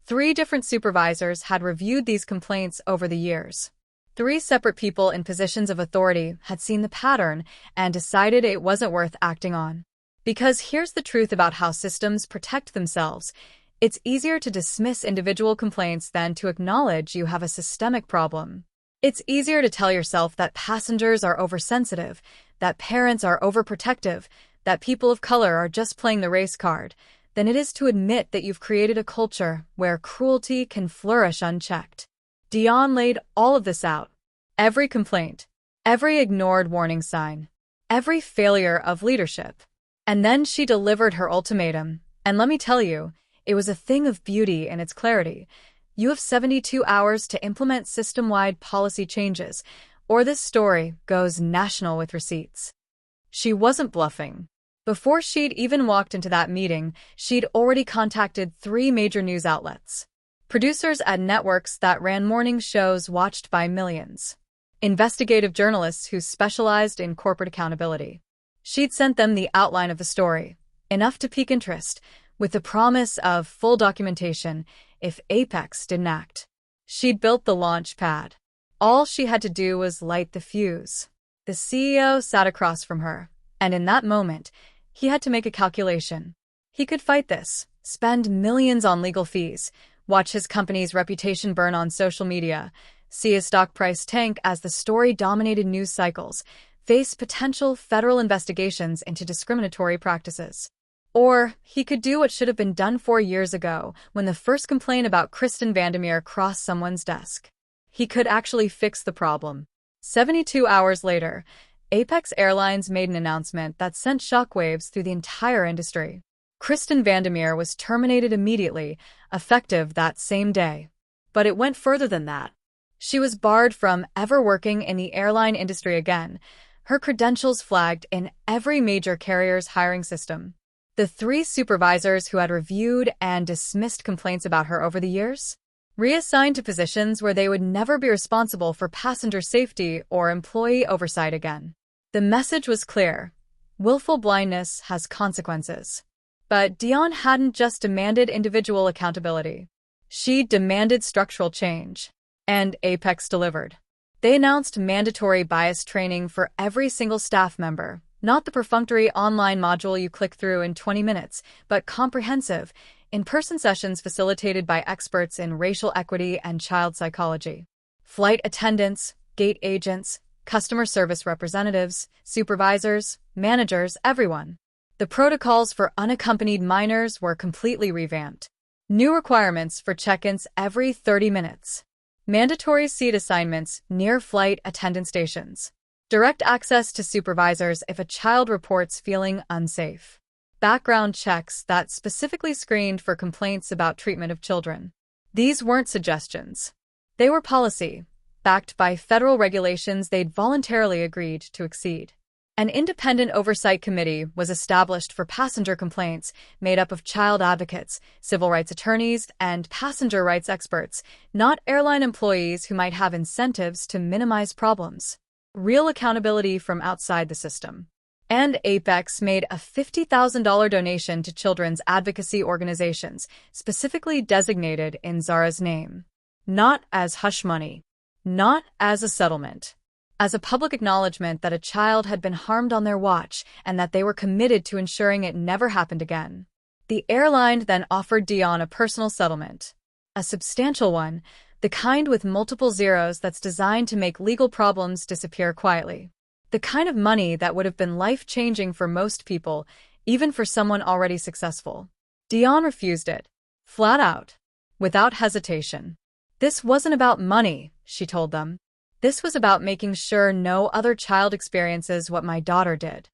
3 different supervisors had reviewed these complaints over the years. 3 separate people in positions of authority had seen the pattern and decided it wasn't worth acting on. Because here's the truth about how systems protect themselves. It's easier to dismiss individual complaints than to acknowledge you have a systemic problem. It's easier to tell yourself that passengers are oversensitive, that parents are overprotective, that people of color are just playing the race card, than it is to admit that you've created a culture where cruelty can flourish unchecked. Dionne laid all of this out. Every complaint, every ignored warning sign, every failure of leadership. And then she delivered her ultimatum, and let me tell you, it was a thing of beauty in its clarity. You have 72 hours to implement system-wide policy changes, or this story goes national with receipts. She wasn't bluffing. Before she'd even walked into that meeting, she'd already contacted 3 major news outlets. Producers at networks that ran morning shows watched by millions. Investigative journalists who specialized in corporate accountability. She'd sent them the outline of the story, enough to pique interest, with the promise of full documentation if Apex didn't act. She'd built the launch pad. All she had to do was light the fuse. The CEO sat across from her, and in that moment, he had to make a calculation. He could fight this, spend millions on legal fees, watch his company's reputation burn on social media, see his stock price tank as the story dominated news cycles, face potential federal investigations into discriminatory practices. Or he could do what should have been done 4 years ago when the first complaint about Kristen Vandermeer crossed someone's desk. He could actually fix the problem. 72 hours later, Apex Airlines made an announcement that sent shockwaves through the entire industry. Kristen Vandermeer was terminated immediately, effective that same day. But it went further than that. She was barred from ever working in the airline industry again, her credentials flagged in every major carrier's hiring system. The 3 supervisors who had reviewed and dismissed complaints about her over the years, reassigned to positions where they would never be responsible for passenger safety or employee oversight again. The message was clear. Willful blindness has consequences. But Dionne hadn't just demanded individual accountability. She demanded structural change. And Apex delivered. They announced mandatory bias training for every single staff member, not the perfunctory online module you click through in 20 minutes, but comprehensive, in-person sessions facilitated by experts in racial equity and child psychology. Flight attendants, gate agents, customer service representatives, supervisors, managers, everyone. The protocols for unaccompanied minors were completely revamped. New requirements for check-ins every 30 minutes. Mandatory seat assignments near flight attendant stations. Direct access to supervisors if a child reports feeling unsafe. Background checks that specifically screened for complaints about treatment of children. These weren't suggestions. They were policy, backed by federal regulations they'd voluntarily agreed to exceed. An independent oversight committee was established for passenger complaints, made up of child advocates, civil rights attorneys, and passenger rights experts, not airline employees who might have incentives to minimize problems. Real accountability from outside the system. And Apex made a $50,000 donation to children's advocacy organizations, specifically designated in Zara's name. Not as hush money. Not as a settlement. As a public acknowledgement that a child had been harmed on their watch and that they were committed to ensuring it never happened again. The airline then offered Dionne a personal settlement. A substantial one, the kind with multiple zeros that's designed to make legal problems disappear quietly. The kind of money that would have been life-changing for most people, even for someone already successful. Dionne refused it. Flat out. Without hesitation. This wasn't about money, she told them. This was about making sure no other child experiences what my daughter did.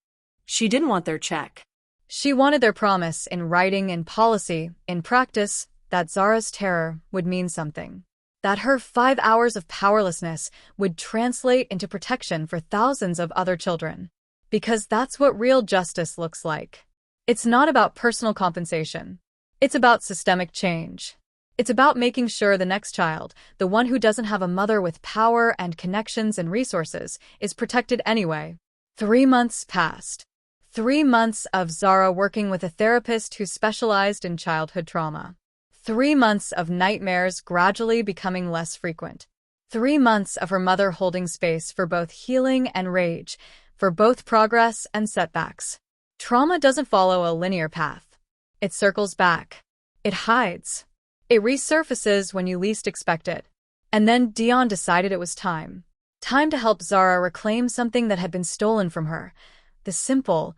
She didn't want their check. She wanted their promise in writing, in policy, in practice, that Zara's terror would mean something. That her 5 hours of powerlessness would translate into protection for thousands of other children. Because that's what real justice looks like. It's not about personal compensation. It's about systemic change. It's about making sure the next child, the one who doesn't have a mother with power and connections and resources, is protected anyway. 3 months passed. 3 months of Zara working with a therapist who specialized in childhood trauma. 3 months of nightmares gradually becoming less frequent. 3 months of her mother holding space for both healing and rage, for both progress and setbacks. Trauma doesn't follow a linear path. It circles back. It hides. It resurfaces when you least expect it. And then Dionne decided it was time. Time to help Zara reclaim something that had been stolen from her. The simple,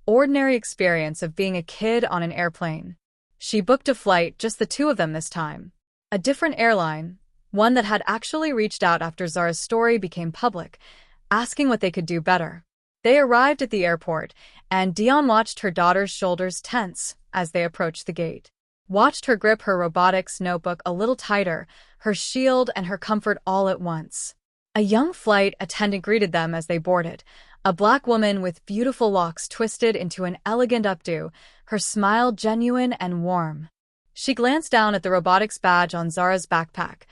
ordinary experience of being a kid on an airplane. She booked a flight, just the two of them this time. A different airline, one that had actually reached out after Zara's story became public, asking what they could do better. They arrived at the airport, and Dionne watched her daughter's shoulders tense as they approached the gate. Watched her grip her robotics notebook a little tighter, her shield and her comfort all at once. A young flight attendant greeted them as they boarded, a black woman with beautiful locks twisted into an elegant updo, her smile genuine and warm. She glanced down at the robotics badge on Zara's backpack,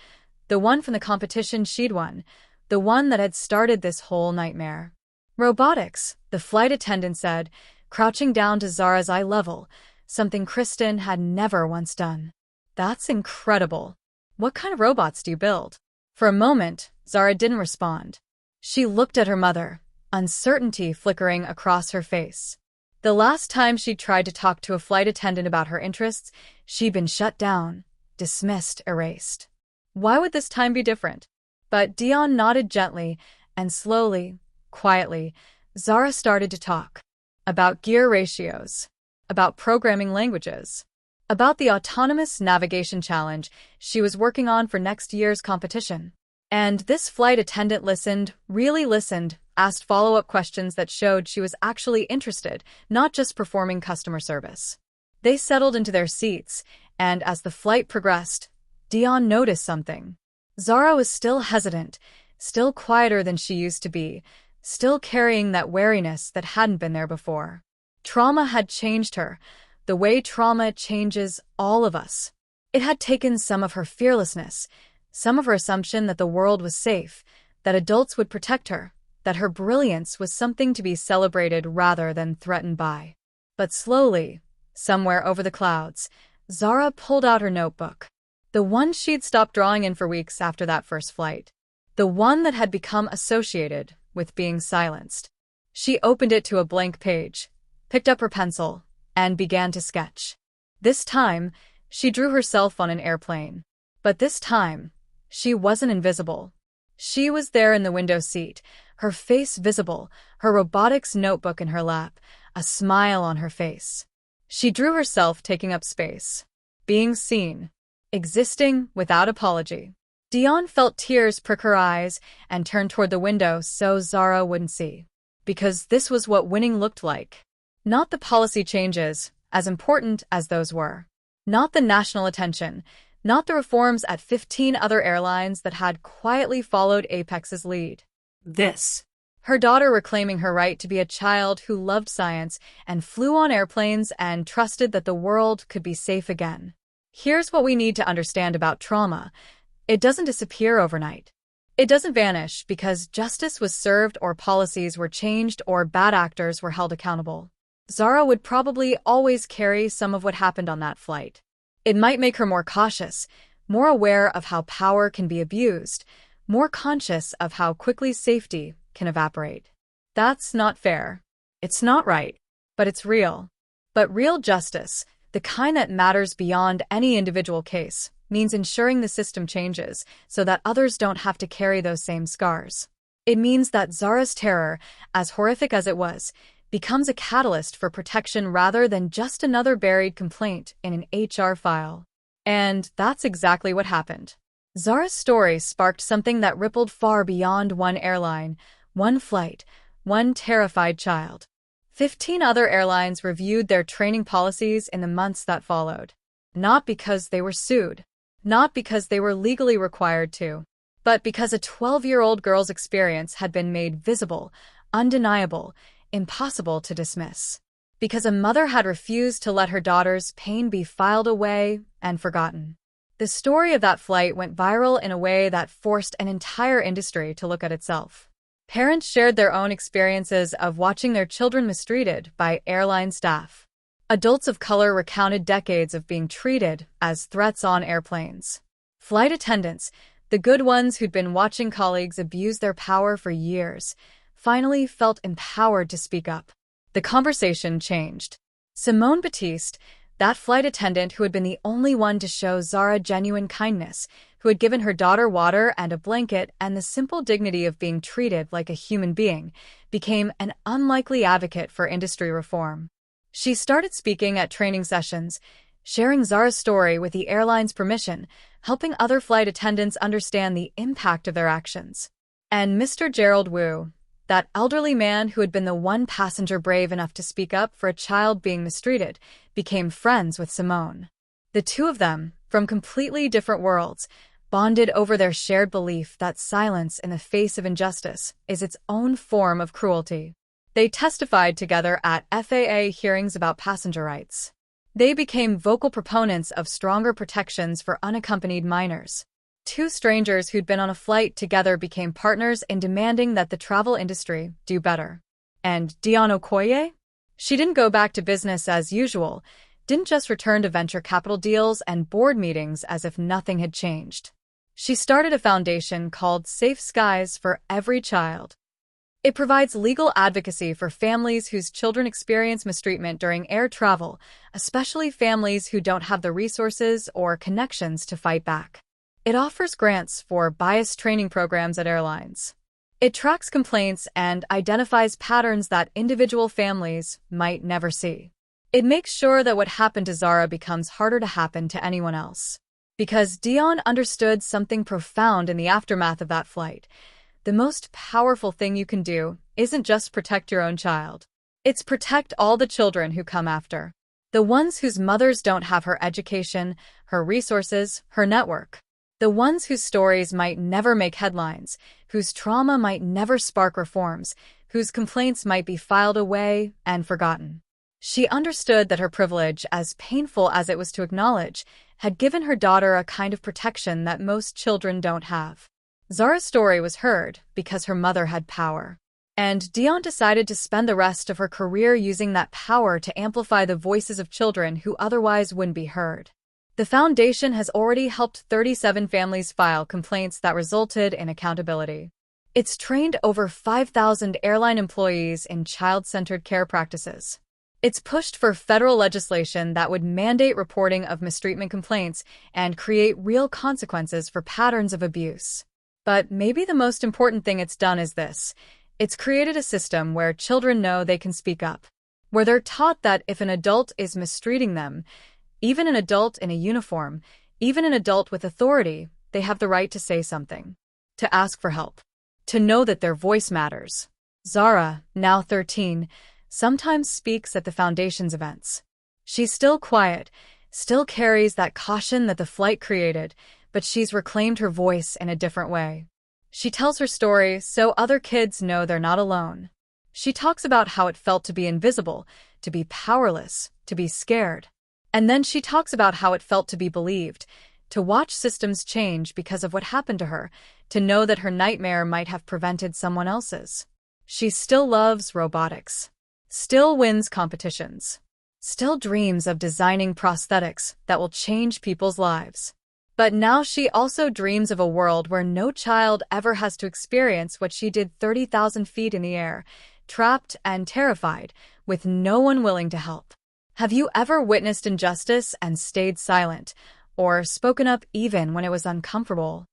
the one from the competition she'd won, the one that had started this whole nightmare. Robotics, the flight attendant said, crouching down to Zara's eye level, something Kristen had never once done. That's incredible. What kind of robots do you build? For a moment, Zara didn't respond. She looked at her mother, uncertainty flickering across her face. The last time she tried to talk to a flight attendant about her interests, she'd been shut down, dismissed, erased. Why would this time be different? But Dionne nodded gently, and slowly, quietly, Zara started to talk. About gear ratios. About programming languages. About the autonomous navigation challenge she was working on for next year's competition. And this flight attendant listened, really listened, asked follow-up questions that showed she was actually interested, not just performing customer service. They settled into their seats, and as the flight progressed, Dionne noticed something. Zara was still hesitant, still quieter than she used to be, still carrying that wariness that hadn't been there before. Trauma had changed her, the way trauma changes all of us. It had taken some of her fearlessness, some of her assumption that the world was safe, that adults would protect her, that her brilliance was something to be celebrated rather than threatened by. But slowly, somewhere over the clouds, Zara pulled out her notebook. The one she'd stopped drawing in for weeks after that first flight. The one that had become associated with being silenced. She opened it to a blank page, picked up her pencil, and began to sketch. This time, she drew herself on an airplane. But this time, she wasn't invisible. She was there in the window seat, her face visible, her robotics notebook in her lap, a smile on her face. She drew herself taking up space, being seen, existing without apology. Dionne felt tears prick her eyes and turned toward the window so Zara wouldn't see. Because this was what winning looked like. Not the policy changes, as important as those were. Not the national attention, not the reforms at 15 other airlines that had quietly followed Apex's lead. This. Her daughter reclaiming her right to be a child who loved science and flew on airplanes and trusted that the world could be safe again. Here's what we need to understand about trauma. It doesn't disappear overnight. It doesn't vanish because justice was served or policies were changed or bad actors were held accountable. Zara would probably always carry some of what happened on that flight. It might make her more cautious, more aware of how power can be abused, more conscious of how quickly safety can evaporate. That's not fair. It's not right. But it's real. But real justice, the kind that matters beyond any individual case, means ensuring the system changes so that others don't have to carry those same scars. It means that Zara's terror, as horrific as it was, becomes a catalyst for protection rather than just another buried complaint in an HR file. And that's exactly what happened. Zara's story sparked something that rippled far beyond one airline, one flight, one terrified child. 15 other airlines reviewed their training policies in the months that followed. Not because they were sued, not because they were legally required to, but because a 12-year-old girl's experience had been made visible, undeniable, impossible to dismiss. Because a mother had refused to let her daughter's pain be filed away and forgotten. The story of that flight went viral in a way that forced an entire industry to look at itself. Parents shared their own experiences of watching their children mistreated by airline staff. Adults of color recounted decades of being treated as threats on airplanes. Flight attendants, the good ones who'd been watching colleagues abuse their power for years, finally felt empowered to speak up. The conversation changed. Simone Batiste, that flight attendant who had been the only one to show Zara genuine kindness, who had given her daughter water and a blanket and the simple dignity of being treated like a human being, became an unlikely advocate for industry reform. She started speaking at training sessions, sharing Zara's story with the airline's permission, helping other flight attendants understand the impact of their actions. And Mr. Gerald Wu, that elderly man who had been the one passenger brave enough to speak up for a child being mistreated, became friends with Simone. The two of them, from completely different worlds, bonded over their shared belief that silence in the face of injustice is its own form of cruelty. They testified together at FAA hearings about passenger rights. They became vocal proponents of stronger protections for unaccompanied minors. Two strangers who'd been on a flight together became partners in demanding that the travel industry do better. And Dionne Okoye? She didn't go back to business as usual, didn't just return to venture capital deals and board meetings as if nothing had changed. She started a foundation called Safe Skies for Every Child. It provides legal advocacy for families whose children experience mistreatment during air travel, especially families who don't have the resources or connections to fight back. It offers grants for bias training programs at airlines. It tracks complaints and identifies patterns that individual families might never see. It makes sure that what happened to Zara becomes harder to happen to anyone else. Because Dionne understood something profound in the aftermath of that flight. The most powerful thing you can do isn't just protect your own child. It's protect all the children who come after. The ones whose mothers don't have her education, her resources, her network. The ones whose stories might never make headlines, whose trauma might never spark reforms, whose complaints might be filed away and forgotten. She understood that her privilege, as painful as it was to acknowledge, had given her daughter a kind of protection that most children don't have. Zara's story was heard because her mother had power. And Dionne decided to spend the rest of her career using that power to amplify the voices of children who otherwise wouldn't be heard. The foundation has already helped 37 families file complaints that resulted in accountability. It's trained over 5,000 airline employees in child-centered care practices. It's pushed for federal legislation that would mandate reporting of mistreatment complaints and create real consequences for patterns of abuse. But maybe the most important thing it's done is this. It's created a system where children know they can speak up, where they're taught that if an adult is mistreating them, even an adult in a uniform, even an adult with authority, they have the right to say something, to ask for help, to know that their voice matters. Zara, now 13, sometimes speaks at the Foundation's events. She's still quiet, still carries that caution that the flight created, but she's reclaimed her voice in a different way. She tells her story so other kids know they're not alone. She talks about how it felt to be invisible, to be powerless, to be scared. And then she talks about how it felt to be believed, to watch systems change because of what happened to her, to know that her nightmare might have prevented someone else's. She still loves robotics, still wins competitions, still dreams of designing prosthetics that will change people's lives. But now she also dreams of a world where no child ever has to experience what she did 30,000 feet in the air, trapped and terrified, with no one willing to help. Have you ever witnessed injustice and stayed silent, or spoken up even when it was uncomfortable?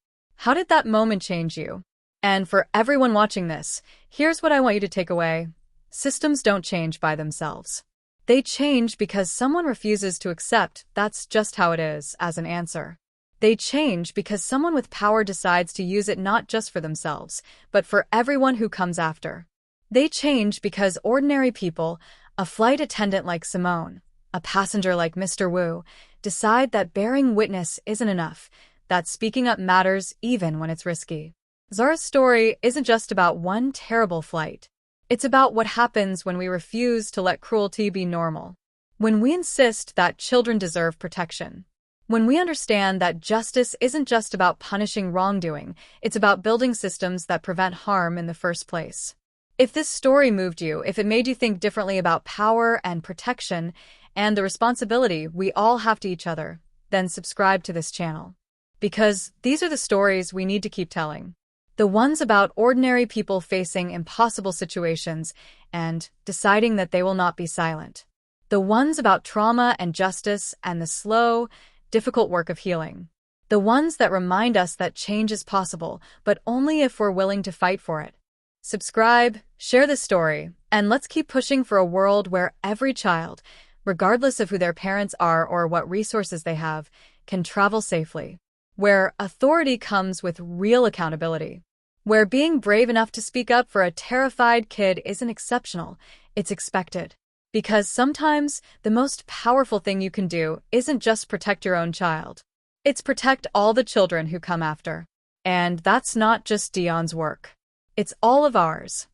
How did that moment change you? And for everyone watching this, here's what I want you to take away. Systems don't change by themselves. They change because someone refuses to accept that's just how it is as an answer. They change because someone with power decides to use it not just for themselves, but for everyone who comes after. They change because ordinary people, a flight attendant like Simone, a passenger like Mr. Wu, decide that bearing witness isn't enough, that speaking up matters even when it's risky. Zara's story isn't just about one terrible flight. It's about what happens when we refuse to let cruelty be normal. When we insist that children deserve protection. When we understand that justice isn't just about punishing wrongdoing, it's about building systems that prevent harm in the first place. If this story moved you, if it made you think differently about power and protection and the responsibility we all have to each other, then subscribe to this channel. Because these are the stories we need to keep telling. The ones about ordinary people facing impossible situations and deciding that they will not be silent. The ones about trauma and justice and the slow, difficult work of healing. The ones that remind us that change is possible, but only if we're willing to fight for it. Subscribe, share this story, and let's keep pushing for a world where every child, regardless of who their parents are or what resources they have, can travel safely. Where authority comes with real accountability. Where being brave enough to speak up for a terrified kid isn't exceptional, it's expected. Because sometimes the most powerful thing you can do isn't just protect your own child. It's protect all the children who come after. And that's not just Dionne's work. It's all of ours.